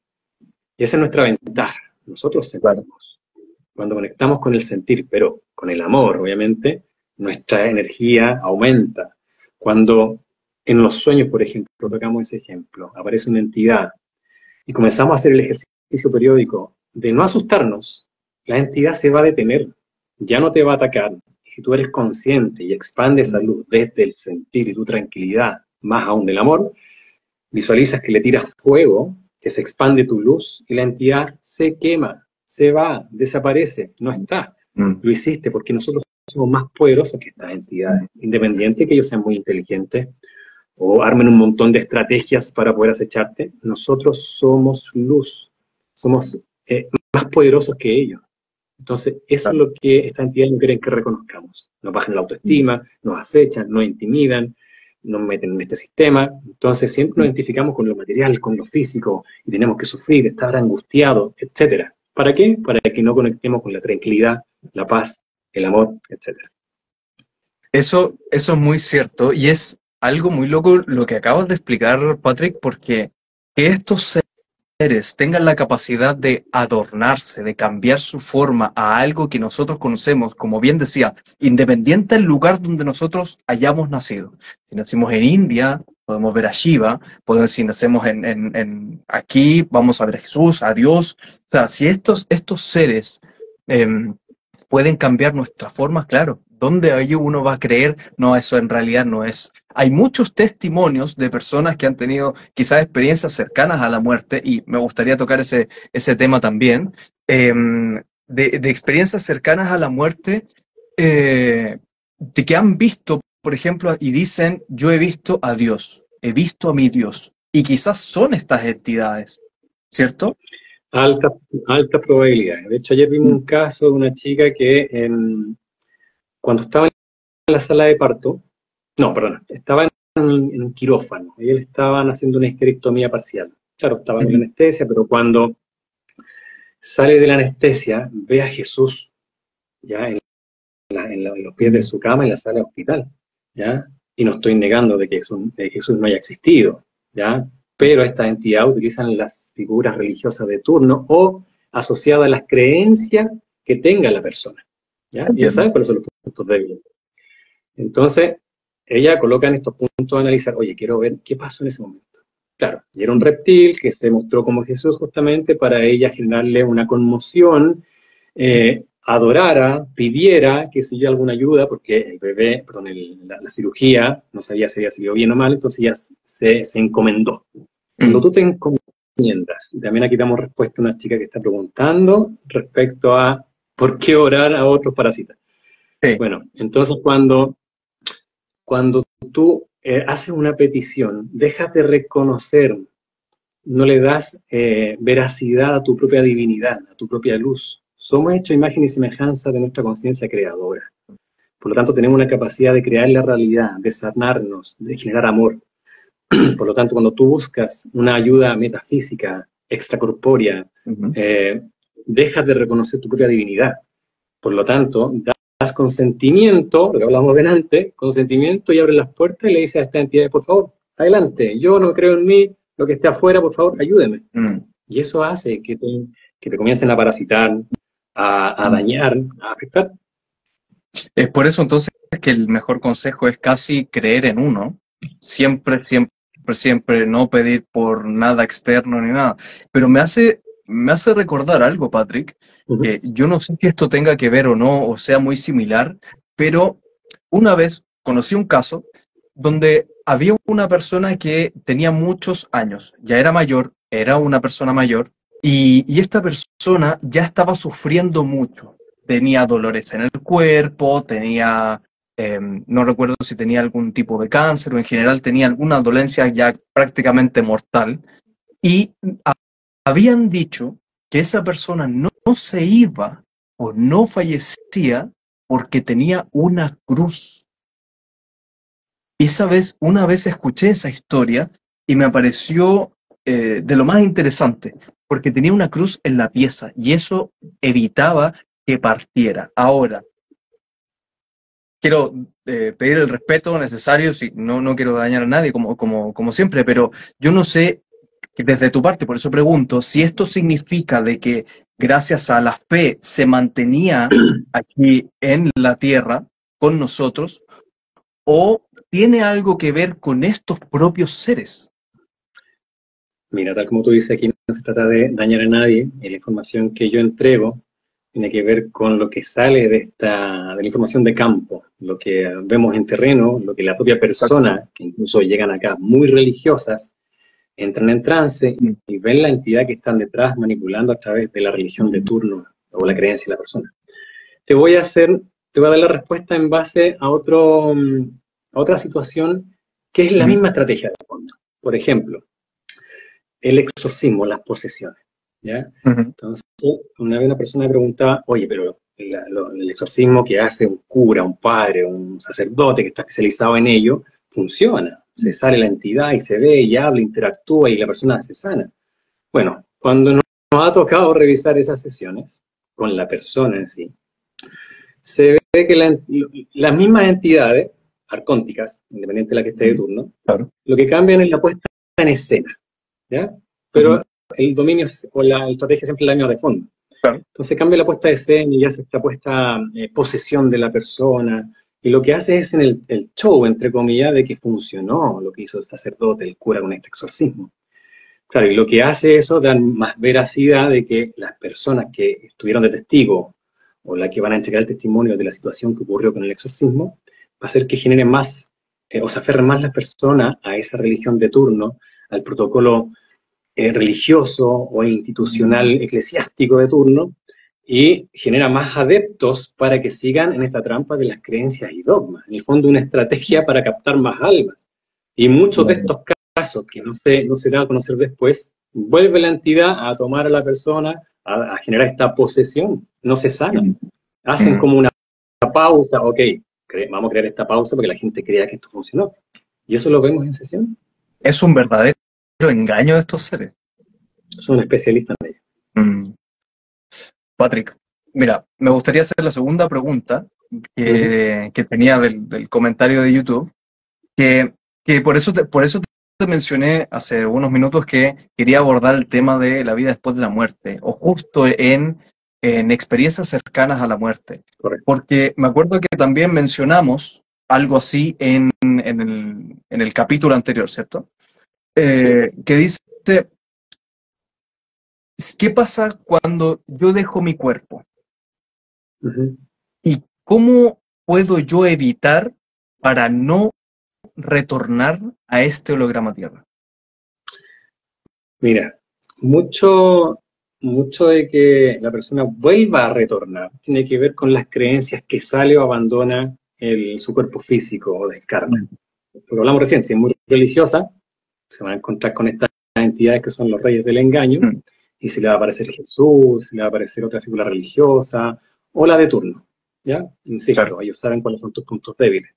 Y esa es nuestra ventaja. Nosotros sentimos. Cuando conectamos con el sentir, pero con el amor, obviamente, nuestra energía aumenta. Cuando en los sueños, por ejemplo, tocamos ese ejemplo, aparece una entidad y comenzamos a hacer el ejercicio periódico de no asustarnos, la entidad se va a detener, ya no te va a atacar. Y si tú eres consciente y expandes esa luz desde el sentir y tu tranquilidad, más aún del amor, visualizas que le tiras fuego, que se expande tu luz y la entidad se quema, se va, desaparece, no está. Lo hiciste porque nosotros somos más poderosos que estas entidades, independiente de que ellos sean muy inteligentes o armen un montón de estrategias para poder acecharte. Nosotros somos luz, somos más poderosos que ellos. Entonces, eso es lo que estas entidades no quieren que reconozcamos. Nos bajan la autoestima, nos acechan, nos intimidan, nos meten en este sistema. Entonces, siempre nos identificamos con lo material, con lo físico, y tenemos que sufrir, estar angustiados, etc. ¿Para qué? Para que no conectemos con la tranquilidad, la paz, el amor, etc. Eso es muy cierto, y es algo muy loco lo que acabas de explicar, Patrick, porque que estos seres tengan la capacidad de adornarse, de cambiar su forma a algo que nosotros conocemos, como bien decía, independiente del lugar donde nosotros hayamos nacido. Si nacimos en India, podemos ver a Shiva, si nacemos aquí, vamos a ver a Jesús, a Dios. O sea, si estos seres pueden cambiar nuestra forma, claro, ¿Dónde ahí uno va a creer? No, eso en realidad no es. Hay muchos testimonios de personas que han tenido quizás experiencias cercanas a la muerte, y me gustaría tocar ese tema también, de experiencias cercanas a la muerte, de que han visto, por ejemplo, y dicen, yo he visto a Dios, he visto a mi Dios, y quizás son estas entidades, ¿cierto? Alta probabilidad. De hecho, ayer vimos un caso de una chica que cuando estaba en la sala de parto, no, perdón, estaba en un quirófano, y él estaban haciendo una histerectomía parcial. Claro, estaba en la anestesia, pero cuando sale de la anestesia, ve a Jesús, ya en los pies de su cama en la sala de hospital, ¿ya? Y no estoy negando de que Jesús no haya existido, ¿ya? Pero estas entidades utilizan las figuras religiosas de turno o asociadas a las creencias que tenga la persona, ¿ya? Y ya saben cuáles son los puntos débiles. Entonces, ella coloca en estos puntos a analizar, oye, quiero ver qué pasó en ese momento. Claro, y era un reptil que se mostró como Jesús justamente para ella generarle una conmoción, adorara, pidiera, que si yo alguna ayuda, porque el bebé, perdón, la cirugía, no sabía si había salido bien o mal, entonces ella se encomendó. Cuando tú te encomiendas, y también aquí damos respuesta a una chica que está preguntando respecto a por qué orar a otros parásitas. Sí. Bueno, entonces cuando tú haces una petición, dejas de reconocer, no le das veracidad a tu propia divinidad, a tu propia luz. Somos hechos imagen y semejanza de nuestra conciencia creadora. Por lo tanto, tenemos una capacidad de crear la realidad, de sanarnos, de generar amor. Por lo tanto, cuando tú buscas una ayuda metafísica, extracorpórea, dejas de reconocer tu propia divinidad. Por lo tanto, das consentimiento, lo que hablamos delante, consentimiento, y abres las puertas y le dices a esta entidad, por favor, adelante, yo no creo en mí, lo que esté afuera, por favor, ayúdeme. Y eso hace que te comiencen a parasitar, a dañar, a afectar. Es por eso entonces que el mejor consejo es casi creer en uno. Siempre, no pedir por nada externo ni nada. Pero me hace recordar algo, Patrick, que yo no sé si esto tenga que ver o no, o sea muy similar, pero una vez conocí un caso donde había una persona que tenía muchos años, ya era mayor, era una persona mayor, y esta persona ya estaba sufriendo mucho. Tenía dolores en el cuerpo, tenía, no recuerdo si tenía algún tipo de cáncer o en general tenía alguna dolencia ya prácticamente mortal. Y habían dicho que esa persona no se iba o no fallecía porque tenía una cruz. Una vez escuché esa historia y me pareció de lo más interesante, porque tenía una cruz en la pieza y eso evitaba que partiera. Ahora, quiero pedir el respeto necesario, si no quiero dañar a nadie, como siempre, pero yo no sé, desde tu parte, por eso pregunto, si esto significa de que gracias a la fe se mantenía aquí en la tierra con nosotros, o tiene algo que ver con estos propios seres. Mira, tal como tú dices, aquí no se trata de dañar a nadie, y la información que yo entrego tiene que ver con lo que sale de la información de campo, lo que vemos en terreno, lo que la propia persona, que incluso llegan acá muy religiosas, entran en trance y ven la entidad que están detrás manipulando a través de la religión de turno o la creencia de la persona. Te voy a dar la respuesta en base a otra situación que es la misma estrategia de fondo. Por ejemplo, el exorcismo, las posesiones, ¿ya? Entonces, una vez una persona me preguntaba, oye, pero el exorcismo que hace un cura, un padre, un sacerdote que está especializado en ello, funciona. Se sale la entidad y se ve y habla, interactúa y la persona se sana. Bueno, cuando nos ha tocado revisar esas sesiones con la persona en sí, se ve que las mismas entidades arcónticas, independiente de la que esté de turno, claro, lo que cambian es la puesta en escena, ¿ya? Pero el dominio o la estrategia siempre es la misma de fondo. Claro. Entonces cambia la puesta de escena y ya se está puesta posesión de la persona, y lo que hace es en el show, entre comillas, de que funcionó lo que hizo el sacerdote, el cura con este exorcismo. Claro, y lo que hace eso da más veracidad de que las personas que estuvieron de testigo o la que van a entregar el testimonio de la situación que ocurrió con el exorcismo, va a hacer que genere más, o se aferren más las personas a esa religión de turno, al protocolo religioso o institucional eclesiástico de turno, y genera más adeptos para que sigan en esta trampa de las creencias y dogmas. En el fondo, una estrategia para captar más almas. Y muchos de estos casos que no se dan a conocer después, vuelve la entidad a tomar a la persona, a generar esta posesión, no se sanan. Hacen como una pausa, ok, vamos a crear esta pausa para que la gente crea que esto funcionó. Y eso lo vemos en sesión. Es un verdadero engaño de estos seres. Son especialistas en ello. Patrick, mira, me gustaría hacer la segunda pregunta que tenía del comentario de YouTube, que por eso te mencioné hace unos minutos que quería abordar el tema de la vida después de la muerte, o justo en experiencias cercanas a la muerte. Correcto. Porque me acuerdo que también mencionamos algo así en el capítulo anterior, ¿cierto? Que dice, ¿qué pasa cuando yo dejo mi cuerpo? ¿Y cómo puedo yo evitar para no retornar a este holograma Tierra? Mira, mucho de que la persona vuelva a retornar tiene que ver con las creencias que sale o abandona su cuerpo físico o descarna. Porque hablamos recién, si es muy religiosa, se van a encontrar con estas entidades que son los reyes del engaño, y se le va a aparecer Jesús, se le va a aparecer otra figura religiosa, o la de turno, ¿ya? Insisto, claro. Ellos saben cuáles son tus puntos débiles.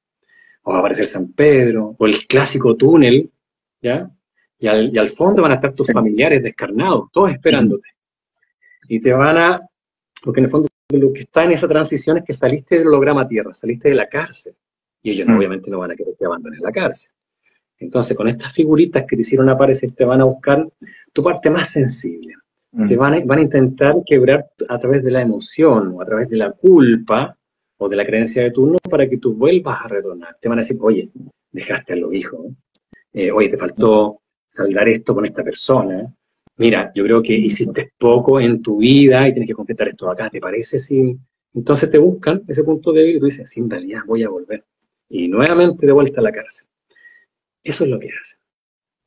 O va a aparecer San Pedro, o el clásico túnel, ¿ya? Y al fondo van a estar tus familiares descarnados, todos esperándote. Y te van a... Porque en el fondo lo que está en esa transición es que saliste del holograma Tierra, saliste de la cárcel. Y ellos obviamente no van a querer que abandones la cárcel. Entonces, con estas figuritas que te hicieron aparecer, te van a buscar tu parte más sensible. Te van a intentar quebrar a través de la emoción, o a través de la culpa, o de la creencia de turno, para que tú vuelvas a retornar. Te van a decir, oye, dejaste a los hijos. Oye, te faltó saldar esto con esta persona. Mira, yo creo que hiciste poco en tu vida y tienes que completar esto acá. ¿Te parece? Sí. Entonces te buscan ese punto débil y tú dices, sí, en realidad voy a volver. Y nuevamente de vuelta a la cárcel. Eso es lo que hacen.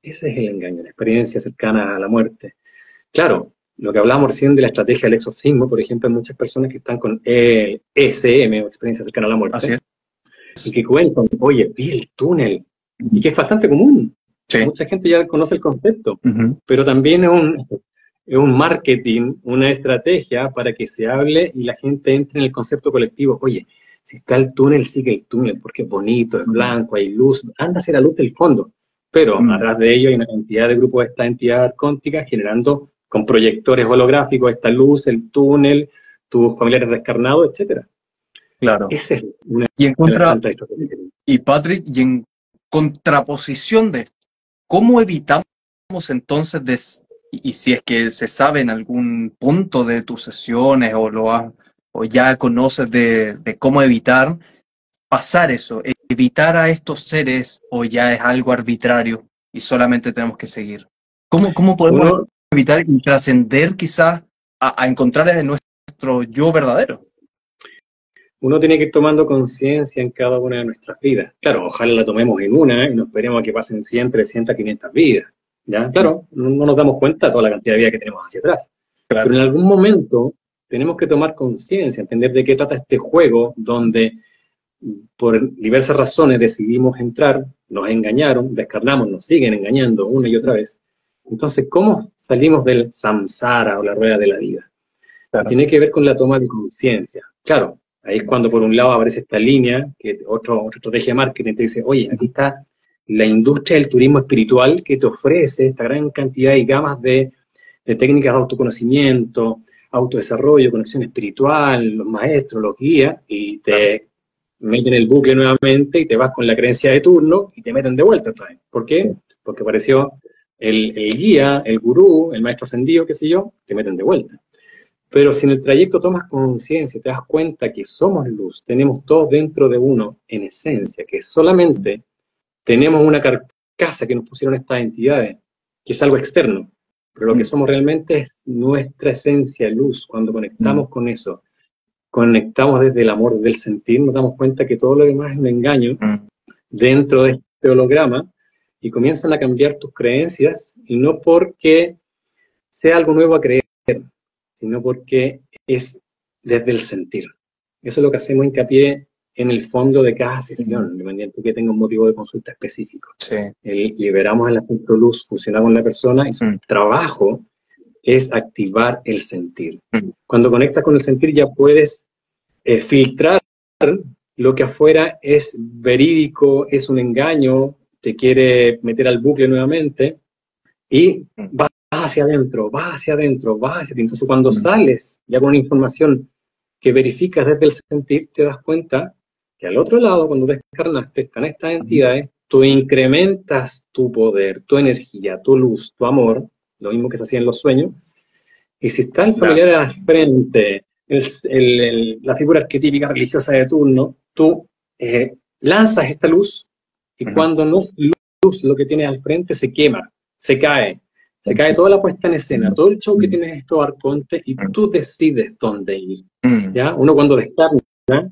Ese es el engaño, la experiencia cercana a la muerte. Claro, lo que hablábamos recién de la estrategia del exorcismo, por ejemplo, hay muchas personas que están con ECM, o experiencia cercana a la muerte, así es. Y que cuentan, oye, vi el túnel, y que es bastante común. Sí. Mucha gente ya conoce el concepto, pero también es un marketing, una estrategia para que se hable y la gente entre en el concepto colectivo. Oye, si está el túnel, sigue el túnel, porque es bonito, es blanco, hay luz, anda hacia la luz del fondo. Pero atrás de ello hay una cantidad de grupos de esta entidad arcóntica generando con proyectores holográficos esta luz, el túnel, tus familiares descarnados, etcétera. Claro. Esa es una y Patrick, y en contraposición de esto, ¿cómo evitamos entonces, y si es que se sabe en algún punto de tus sesiones o ya conoces de cómo evitar pasar eso, evitar a estos seres, o ya es algo arbitrario y solamente tenemos que seguir? ¿Cómo podemos evitar y trascender quizás a encontrar en nuestro yo verdadero? Uno tiene que ir tomando conciencia en cada una de nuestras vidas. Claro, ojalá la tomemos en una y no esperemos a que pasen 100, 300, 500 vidas. ¿Ya? Claro, no nos damos cuenta de toda la cantidad de vidas que tenemos hacia atrás. Claro. Pero en algún momento tenemos que tomar conciencia, entender de qué trata este juego donde por diversas razones decidimos entrar, nos engañaron, descarnamos, nos siguen engañando una y otra vez. Entonces, ¿cómo salimos del samsara o la rueda de la vida? Claro. Tiene que ver con la toma de conciencia. Claro, ahí es cuando por un lado aparece esta línea, que otra estrategia de marketing te dice, oye, aquí está la industria del turismo espiritual que te ofrece esta gran cantidad y gamas de técnicas de autoconocimiento, autodesarrollo, conexión espiritual, los maestros, los guías, y te meten el bucle nuevamente y te vas con la creencia de turno y te meten de vuelta otra vez. ¿Por qué? Porque apareció el guía, el gurú, el maestro ascendido, qué sé yo, te meten de vuelta. Pero si en el trayecto tomas conciencia, te das cuenta que somos luz, tenemos todo dentro de uno, en esencia, que solamente tenemos una carcasa que nos pusieron estas entidades, que es algo externo, pero lo que somos realmente es nuestra esencia, luz. Cuando conectamos con eso, conectamos desde el amor, desde el sentir, nos damos cuenta que todo lo demás es un engaño dentro de este holograma y comienzan a cambiar tus creencias, y no porque sea algo nuevo a creer, sino porque es desde el sentir. Eso es lo que hacemos hincapié en el fondo de cada sesión, independiente que tenga un motivo de consulta específico. Sí. Liberamos el centro luz, fusionamos con la persona y su trabajo es activar el sentir. Cuando conectas con el sentir ya puedes filtrar lo que afuera es verídico, es un engaño, te quiere meter al bucle nuevamente, y vas hacia adentro, vas hacia adentro, vas hacia adentro. Entonces cuando sales ya con una información que verificas desde el sentir, te das cuenta que al otro lado, cuando descarnaste, están estas entidades, tú incrementas tu poder, tu energía, tu luz, tu amor, lo mismo que se hacía en los sueños, y si está el familiar al frente, la figura arquetípica religiosa de turno, tú lanzas esta luz, y cuando no es luz lo que tienes al frente, se quema, se cae toda la puesta en escena, todo el show que tienes estos arcontes, y tú decides dónde ir. ¿Ya? Uno cuando descarna,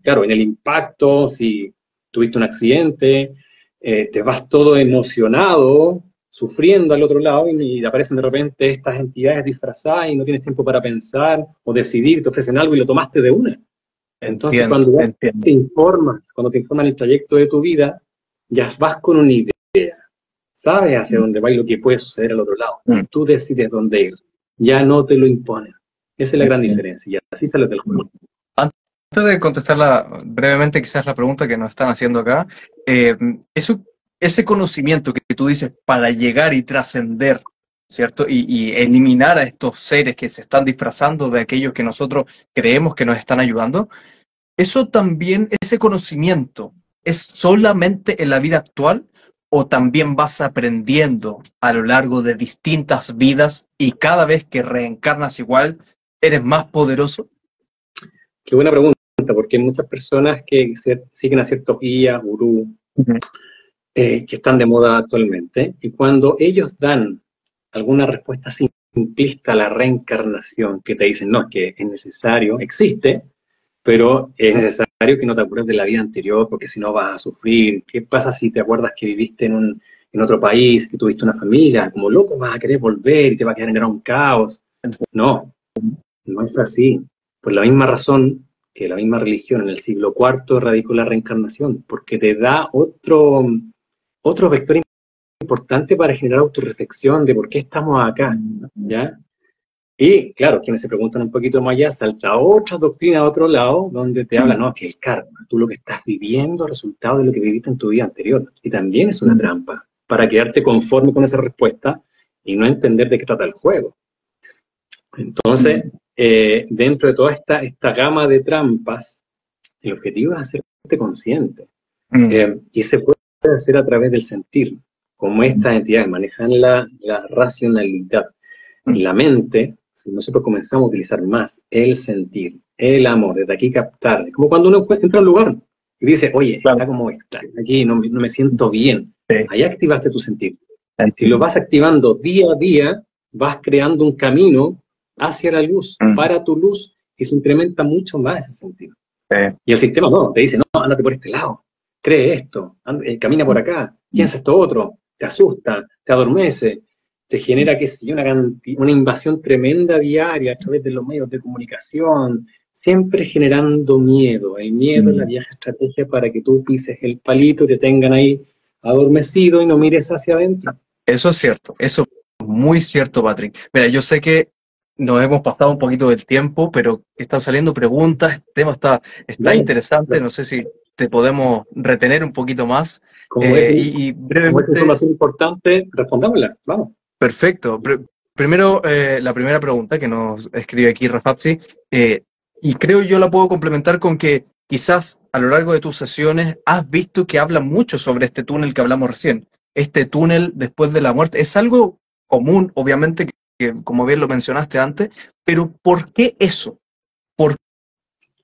claro, en el impacto, si tuviste un accidente, te vas todo emocionado, sufriendo al otro lado, y aparecen de repente estas entidades disfrazadas y no tienes tiempo para pensar o decidir, te ofrecen algo y lo tomaste de una. Entonces, cuando te informas, cuando te informan el trayecto de tu vida, ya vas con una idea, sabes hacia dónde va y lo que puede suceder al otro lado. Tú decides dónde ir, ya no te lo imponen. Esa es la gran diferencia, y así sale del juego. Antes de contestar brevemente quizás la pregunta que nos están haciendo acá, ese conocimiento que tú dices para llegar y trascender, ¿cierto? Y eliminar a estos seres que se están disfrazando de aquellos que nosotros creemos que nos están ayudando, eso también, ese conocimiento, ¿es solamente en la vida actual o también vas aprendiendo a lo largo de distintas vidas y cada vez que reencarnas igual, eres más poderoso? Qué buena pregunta, porque hay muchas personas que siguen a ciertos guías, gurús, que están de moda actualmente, y cuando ellos dan alguna respuesta simplista a la reencarnación, que te dicen, no, es que es necesario, existe, pero es necesario que no te acuerdes de la vida anterior, porque si no vas a sufrir. ¿Qué pasa si te acuerdas que viviste en otro país, que tuviste una familia? Como loco vas a querer volver y te va a generar un caos. No, no es así. Por la misma razón que la misma religión en el siglo IV radicó la reencarnación, porque te da otro vector importante para generar autorreflexión de por qué estamos acá, ¿ya? Y, claro, quienes se preguntan un poquito más allá, salta otra doctrina a otro lado, donde te habla, no, que el karma, tú lo que estás viviendo es resultado de lo que viviste en tu vida anterior, y también es una trampa, para quedarte conforme con esa respuesta y no entender de qué trata el juego. Entonces, dentro de toda esta gama de trampas, el objetivo es hacerte consciente. Y se puede hacer a través del sentir. Como estas entidades manejan la racionalidad en la mente, si nosotros comenzamos a utilizar más el sentir, el amor, desde aquí captar, como cuando uno entra a un lugar y dice, oye, está como extraño, aquí no me siento bien. Ahí activaste tu sentir. Si lo vas activando día a día, vas creando un camino hacia la luz, para tu luz, y se incrementa mucho más ese sentido. Y el sistema no, te dice, no, ándate por este lado, cree esto, camina por acá, piensa esto otro, te asusta, te adormece, te genera, qué sé yo, una invasión tremenda diaria a través de los medios de comunicación, siempre generando miedo. El miedo es la vieja estrategia para que tú pises el palito y te tengan ahí adormecido y no mires hacia adentro. Eso es cierto, eso es muy cierto, Patrick. Mira, yo sé que nos hemos pasado un poquito del tiempo, pero están saliendo preguntas, el tema está interesante, no sé si te podemos retener un poquito más. Como y brevemente, como es información importante, respondámosla, vamos. Perfecto. Primero, la primera pregunta que nos escribe aquí Rafapsi, y creo yo la puedo complementar con que quizás a lo largo de tus sesiones has visto que habla mucho sobre este túnel que hablamos recién, este túnel después de la muerte. Es algo común, obviamente, que como bien lo mencionaste antes, pero ¿por qué eso? ¿Por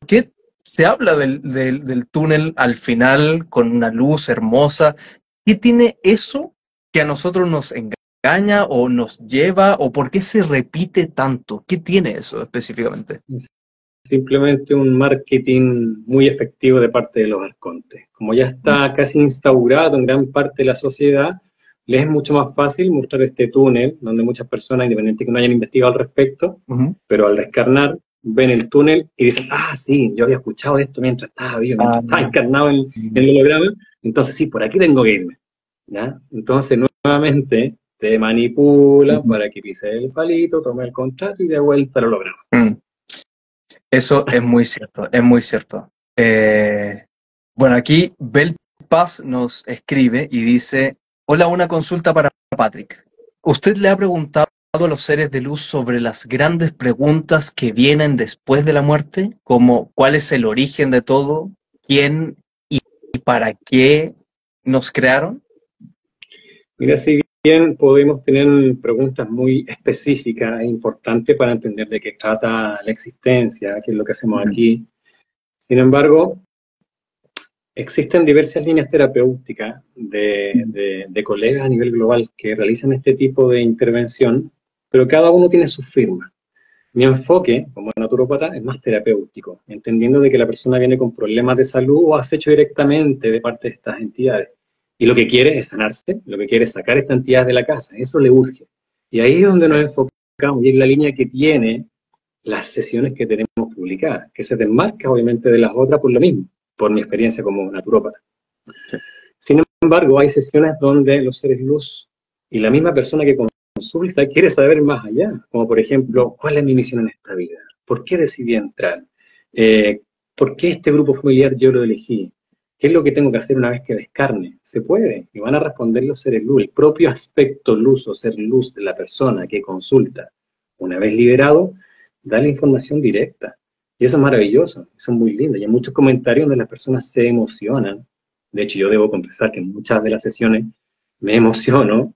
qué se habla del túnel al final con una luz hermosa? ¿Qué tiene eso que a nosotros nos engaña o nos lleva, o por qué se repite tanto? ¿Qué tiene eso específicamente? simplemente un marketing muy efectivo de parte de los arcontes. Como ya está casi instaurado en gran parte de la sociedad, les es mucho más fácil mostrar este túnel, donde muchas personas, independientemente que no hayan investigado al respecto, pero al descarnar, ven el túnel y dicen, ah, sí, yo había escuchado esto mientras estaba vivo, mientras estaba encarnado en el holograma, entonces sí, por aquí tengo que irme, ¿ya? Entonces, nuevamente, te manipulan para que pises el palito, tomes el contrato y de vuelta al holograma. Eso es muy cierto, es muy cierto. Bueno, aquí Bel Paz nos escribe y dice, hola, una consulta para Patrick. ¿Usted le ha preguntado a los seres de luz sobre las grandes preguntas que vienen después de la muerte? Como ¿cuál es el origen de todo? ¿Quién y para qué nos crearon? Mira, si bien podemos tener preguntas muy específicas e importantes para entender de qué trata la existencia, qué es lo que hacemos aquí. Sin embargo, existen diversas líneas terapéuticas de colegas a nivel global que realizan este tipo de intervención, pero cada uno tiene su firma. Mi enfoque como naturópata es más terapéutico, entendiendo de que la persona viene con problemas de salud o acecho directamente de parte de estas entidades. Y lo que quiere es sanarse, lo que quiere es sacar esta entidad de la casa, eso le urge. Y ahí es donde nos enfocamos, y es la línea que tiene las sesiones que tenemos publicadas, que se desmarca obviamente de las otras por lo mismo, por mi experiencia como naturópata. Sí. Sin embargo, hay sesiones donde los seres luz y la misma persona que consulta quiere saber más allá, como por ejemplo, ¿cuál es mi misión en esta vida? ¿Por qué decidí entrar? ¿Por qué este grupo familiar yo lo elegí? ¿Qué es lo que tengo que hacer una vez que descarne? Se puede, y van a responder los seres luz. El propio aspecto luz o ser luz de la persona que consulta, una vez liberado, da la información directa. Y eso es maravilloso, eso es muy lindo. Y hay muchos comentarios donde las personas se emocionan. De hecho, yo debo confesar que en muchas de las sesiones me emociono.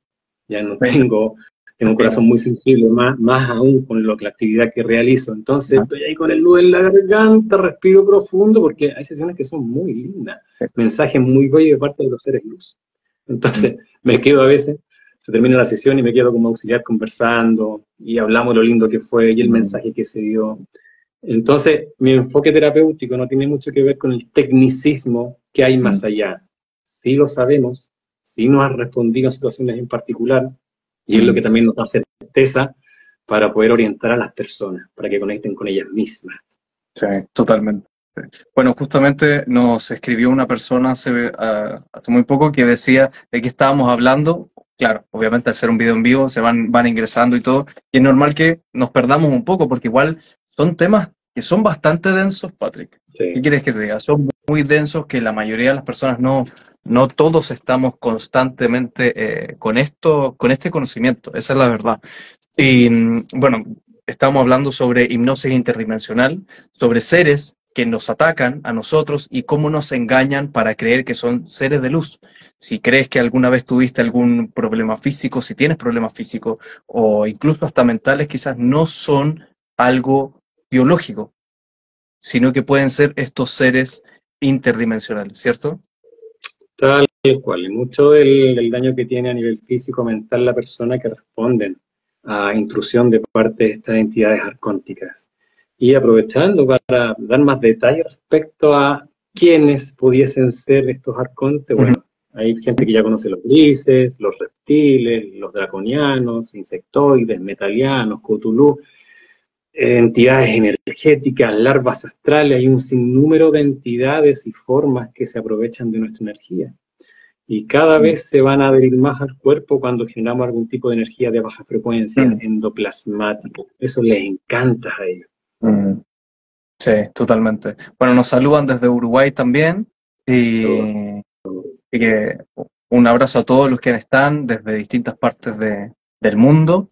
Ya no tengo un corazón muy sensible, más aún con la actividad que realizo. Entonces, estoy ahí con el nudo en la garganta, respiro profundo, porque hay sesiones que son muy lindas. Mensajes muy bellos de parte de los seres luz. Entonces, me quedo a veces, se termina la sesión y me quedo como auxiliar conversando y hablamos lo lindo que fue y el mensaje que se dio. Entonces, mi enfoque terapéutico no tiene mucho que ver con el tecnicismo que hay más allá. Sí lo sabemos, sí nos han respondido en situaciones en particular, y es lo que también nos da certeza para poder orientar a las personas, para que conecten con ellas mismas. Sí, totalmente. Bueno, justamente nos escribió una persona hace muy poco que decía de qué estábamos hablando. Claro, obviamente al ser un video en vivo se van ingresando y todo, y es normal que nos perdamos un poco, porque igual son temas que son bastante densos, Patrick. Sí. ¿Qué quieres que te diga? Son muy densos que la mayoría de las personas no todos estamos constantemente con este conocimiento, esa es la verdad. Y bueno, estamos hablando sobre hipnosis interdimensional, sobre seres que nos atacan a nosotros y cómo nos engañan para creer que son seres de luz. Si crees que alguna vez tuviste algún problema físico, si tienes problemas físicos o incluso hasta mentales, quizás no son algo biológico, sino que pueden ser estos seres interdimensionales, ¿cierto? Tal cual, y mucho del daño que tiene a nivel físico, mental la persona que responden a intrusión de parte de estas entidades arcónticas. Y aprovechando para dar más detalles respecto a quiénes pudiesen ser estos arcontes, bueno, hay gente que ya conoce los grises, los reptiles, los draconianos, insectoides, metalianos, cthulhu, entidades energéticas, larvas astrales, hay un sinnúmero de entidades y formas que se aprovechan de nuestra energía. Y cada vez se van a adherir más al cuerpo cuando generamos algún tipo de energía de baja frecuencia, endoplasmático. Eso les encanta a ellos. Sí, totalmente. Bueno, nos saludan desde Uruguay también. Y que un abrazo a todos los que están desde distintas partes del mundo.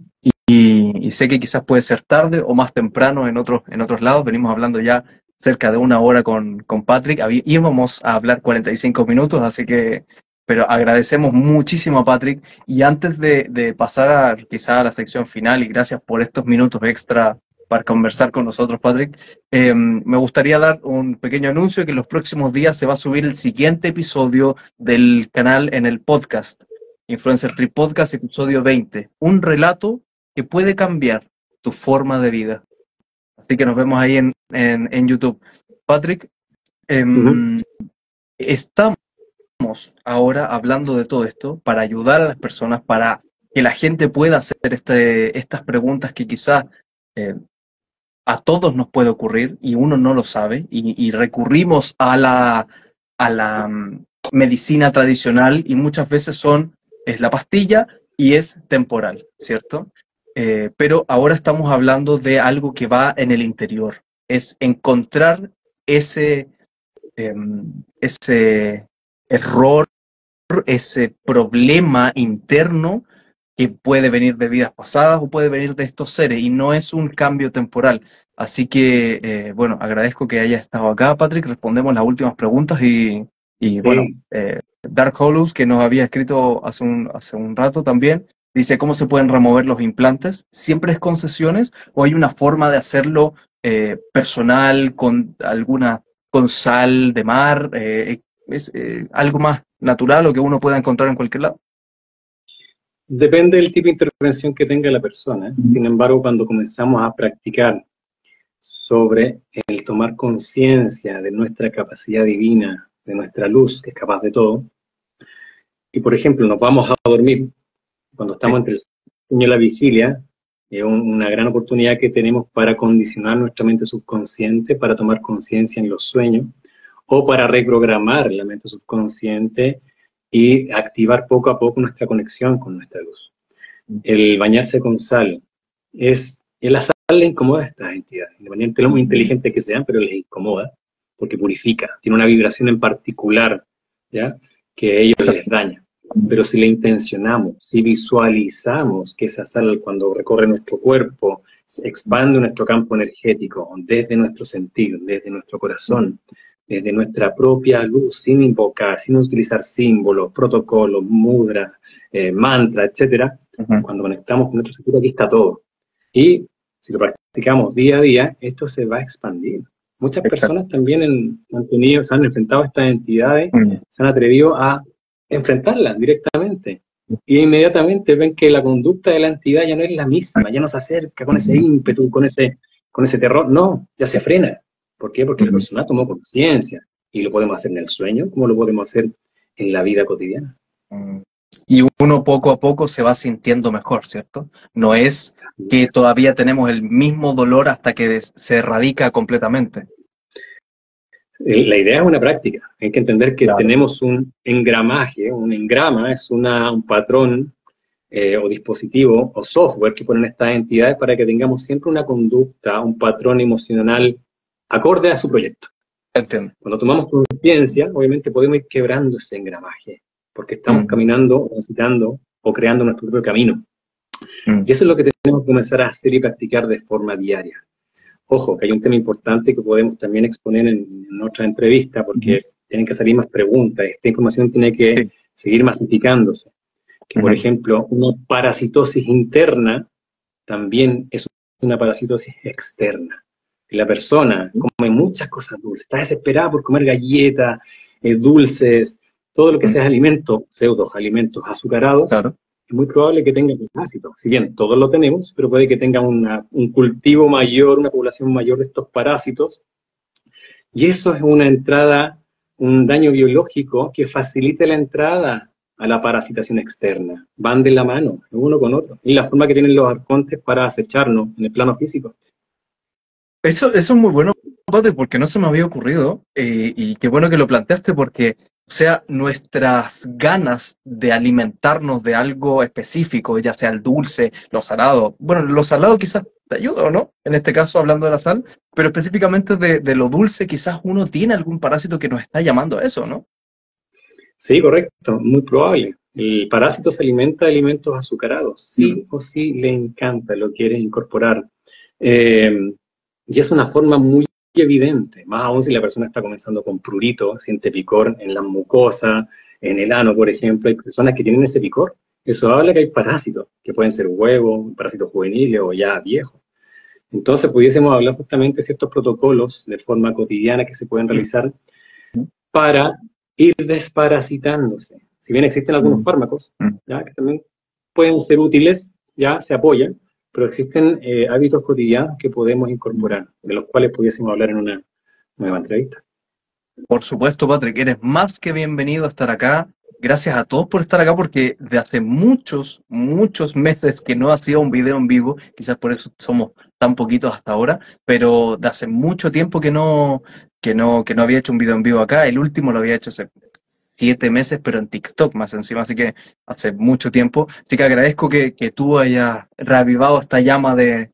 Y sé que quizás puede ser tarde o más temprano en otros lados. Venimos hablando ya cerca de una hora con Patrick. Íbamos a hablar 45 minutos, así que... Pero agradecemos muchísimo a Patrick. Y antes de pasar quizá a la sección final, y gracias por estos minutos extra para conversar con nosotros, Patrick, me gustaría dar un pequeño anuncio que en los próximos días se va a subir el siguiente episodio del canal en el podcast, Influencer Trip Podcast, episodio 20, un relato que puede cambiar tu forma de vida. Así que nos vemos ahí en YouTube. Patrick, estamos ahora hablando de todo esto para ayudar a las personas, para que la gente pueda hacer estas preguntas que quizás a todos nos puede ocurrir y uno no lo sabe, y recurrimos a la medicina tradicional, y muchas veces es la pastilla y es temporal, ¿cierto? Pero ahora estamos hablando de algo que va en el interior, es encontrar ese error, ese problema interno que puede venir de vidas pasadas o puede venir de estos seres, y no es un cambio temporal. Así que, bueno, agradezco que hayas estado acá, Patrick. Respondemos las últimas preguntas y Sí. bueno, Dark Hollows, que nos había escrito hace un rato también, dice: ¿cómo se pueden remover los implantes? ¿Siempre es con sesiones o hay una forma de hacerlo personal, con sal de mar? ¿Es algo más natural o que uno pueda encontrar en cualquier lado? Depende del tipo de intervención que tenga la persona. Sin embargo, cuando comenzamos a practicar sobre el tomar conciencia de nuestra capacidad divina, de nuestra luz, que es capaz de todo, y por ejemplo, nos vamos a dormir, cuando estamos entre el sueño y la vigilia, es una gran oportunidad que tenemos para condicionar nuestra mente subconsciente, para tomar conciencia en los sueños, o para reprogramar la mente subconsciente y activar poco a poco nuestra conexión con nuestra luz. El bañarse con sal la sal le incomoda a estas entidades, independientemente de lo muy inteligentes que sean, pero les incomoda, porque purifica, tiene una vibración en particular, ¿ya?, que a ellos les daña. Pero si le intencionamos, si visualizamos que esa sal, cuando recorre nuestro cuerpo, expande nuestro campo energético desde nuestro sentido, desde nuestro corazón, desde nuestra propia luz, sin invocar, sin utilizar símbolos, protocolos, mudras, mantras, etcétera, cuando conectamos con nuestro sentido, aquí está todo. Y si lo practicamos día a día, esto se va a expandir. Muchas personas también se han enfrentado a estas entidades, se han atrevido a enfrentarlas directamente. Y inmediatamente ven que la conducta de la entidad ya no es la misma, ya no se acerca con ese ímpetu, con ese terror. No, ya se frena. ¿Por qué? Porque la persona tomó conciencia. Y lo podemos hacer en el sueño, como lo podemos hacer en la vida cotidiana. Y uno poco a poco se va sintiendo mejor, ¿cierto? No es que todavía tenemos el mismo dolor hasta que se erradica completamente. La idea es una práctica. Hay que entender que Claro. tenemos un engramaje. Un engrama es un patrón o dispositivo o software que ponen estas entidades para que tengamos siempre una conducta, un patrón emocional acorde a su proyecto. Entiendo. Cuando tomamos conciencia, obviamente podemos ir quebrando ese engramaje, porque estamos caminando, transitando o creando nuestro propio camino. Y eso es lo que tenemos que comenzar a hacer y practicar de forma diaria. Ojo, que hay un tema importante que podemos también exponer en otra entrevista, porque tienen que salir más preguntas. Esta información tiene que seguir masificándose. Que, por ejemplo, una parasitosis interna también es una parasitosis externa. Si la persona come muchas cosas dulces, está desesperada por comer galletas, dulces, todo lo que sea alimentos, pseudoalimentos azucarados, claro, es muy probable que tenga parásitos. Si bien todos lo tenemos, pero puede que tenga un cultivo mayor, una población mayor de estos parásitos. Y eso es una entrada, un daño biológico que facilita la entrada a la parasitación externa. Van de la mano, uno con otro. Es la forma que tienen los arcontes para acecharnos en el plano físico. Eso es muy bueno, Patrick, porque no se me había ocurrido, y qué bueno que lo planteaste, porque, o sea, nuestras ganas de alimentarnos de algo específico, ya sea el dulce, lo salado, bueno, lo salado quizás te ayuda, ¿o no? En este caso, hablando de la sal, pero específicamente de lo dulce, quizás uno tiene algún parásito que nos está llamando a eso, ¿no? Sí, correcto, muy probable. El parásito se alimenta de alimentos azucarados, sí o sí le encanta, lo quiere incorporar. Y es una forma muy evidente, más aún si la persona está comenzando con prurito, siente picor en la mucosa, en el ano, por ejemplo. Hay personas que tienen ese picor. Eso habla que hay parásitos, que pueden ser huevos, parásitos juveniles o ya viejos. Entonces, pudiésemos hablar justamente de ciertos protocolos de forma cotidiana que se pueden realizar para ir desparasitándose. Si bien existen algunos fármacos, ¿ya?, que también pueden ser útiles, ya se apoyan, pero existen hábitos cotidianos que podemos incorporar, de los cuales pudiésemos hablar en una nueva entrevista. Por supuesto, Patrick, eres más que bienvenido a estar acá. Gracias a todos por estar acá, porque de hace muchos meses que no hacía un video en vivo, quizás por eso somos tan poquitos hasta ahora, pero de hace mucho tiempo que no había hecho un video en vivo acá. El último lo había hecho hace 7 meses, pero en TikTok más encima, así que hace mucho tiempo. Así que agradezco que tú hayas reavivado esta llama de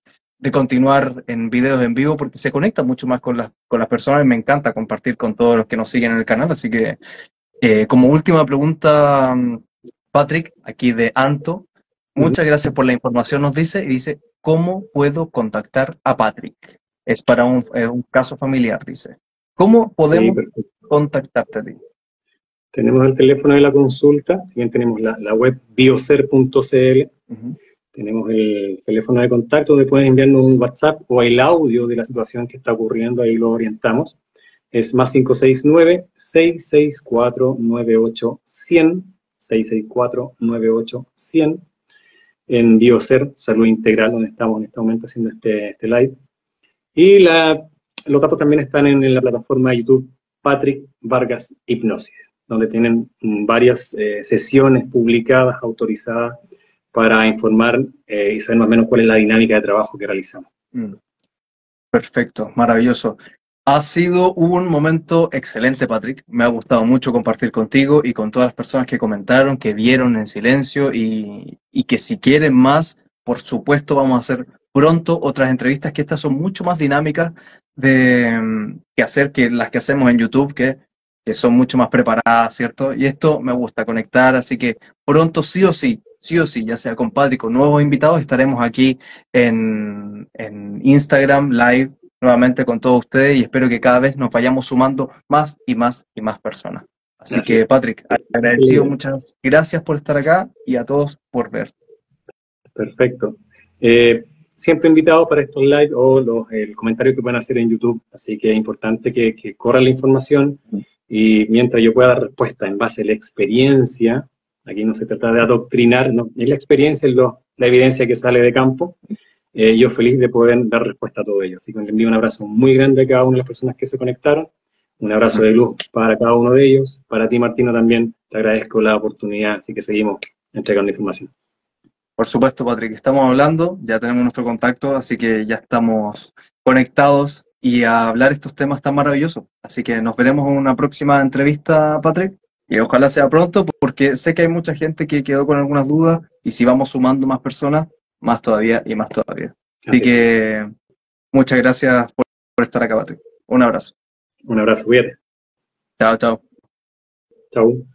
continuar en videos en vivo, porque se conecta mucho más con las personas y me encanta compartir con todos los que nos siguen en el canal. Así que, como última pregunta, Patrick, aquí de Anto, muchas gracias por la información, nos dice, y dice, ¿cómo puedo contactar a Patrick? Es para un caso familiar, dice. ¿Cómo podemos contactarte a ti? Tenemos el teléfono de la consulta, también tenemos la web bioser.cl. Tenemos el teléfono de contacto donde pueden enviarnos un WhatsApp o el audio de la situación que está ocurriendo, ahí lo orientamos. Es más 569-664-98-100, 664-98-100, en Bioser, Salud Integral, donde estamos en este momento haciendo este live. Y los datos también están en la plataforma de YouTube Patrick Vargas Hipnosis, donde tienen varias sesiones publicadas, autorizadas, para informar y saber más o menos cuál es la dinámica de trabajo que realizamos. Perfecto, maravilloso. Ha sido un momento excelente, Patrick. Me ha gustado mucho compartir contigo y con todas las personas que comentaron, que vieron en silencio y que si quieren más, por supuesto vamos a hacer pronto otras entrevistas, que estas son mucho más dinámicas que las que hacemos en YouTube, que son mucho más preparadas, ¿cierto? Y esto me gusta conectar, así que pronto sí o sí, ya sea con Patrick o nuevos invitados, estaremos aquí en Instagram Live nuevamente con todos ustedes y espero que cada vez nos vayamos sumando más y más y más personas. Así que, Patrick, agradecido, muchas gracias por estar acá y a todos por ver. Perfecto. Siempre invitados para estos live o el comentario que pueden hacer en YouTube, así que es importante que corra la información y mientras yo pueda dar respuesta en base a la experiencia. Aquí no se trata de adoctrinar, no, es la experiencia, es la evidencia que sale de campo. Yo feliz de poder dar respuesta a todo ello. Así que les envío un abrazo muy grande a cada una de las personas que se conectaron. Un abrazo de luz para cada uno de ellos. Para ti, Martino, también te agradezco la oportunidad, así que seguimos entregando información. Por supuesto, Patrick, estamos hablando, ya tenemos nuestro contacto, así que ya estamos conectados y a hablar estos temas tan maravillosos. Así que nos veremos en una próxima entrevista, Patrick. Y ojalá sea pronto, porque sé que hay mucha gente que quedó con algunas dudas y si vamos sumando más personas, más todavía y más todavía. Así que muchas gracias por estar acá, Patrick. Un abrazo. Un abrazo, cuídate. Chao, chao. Chao.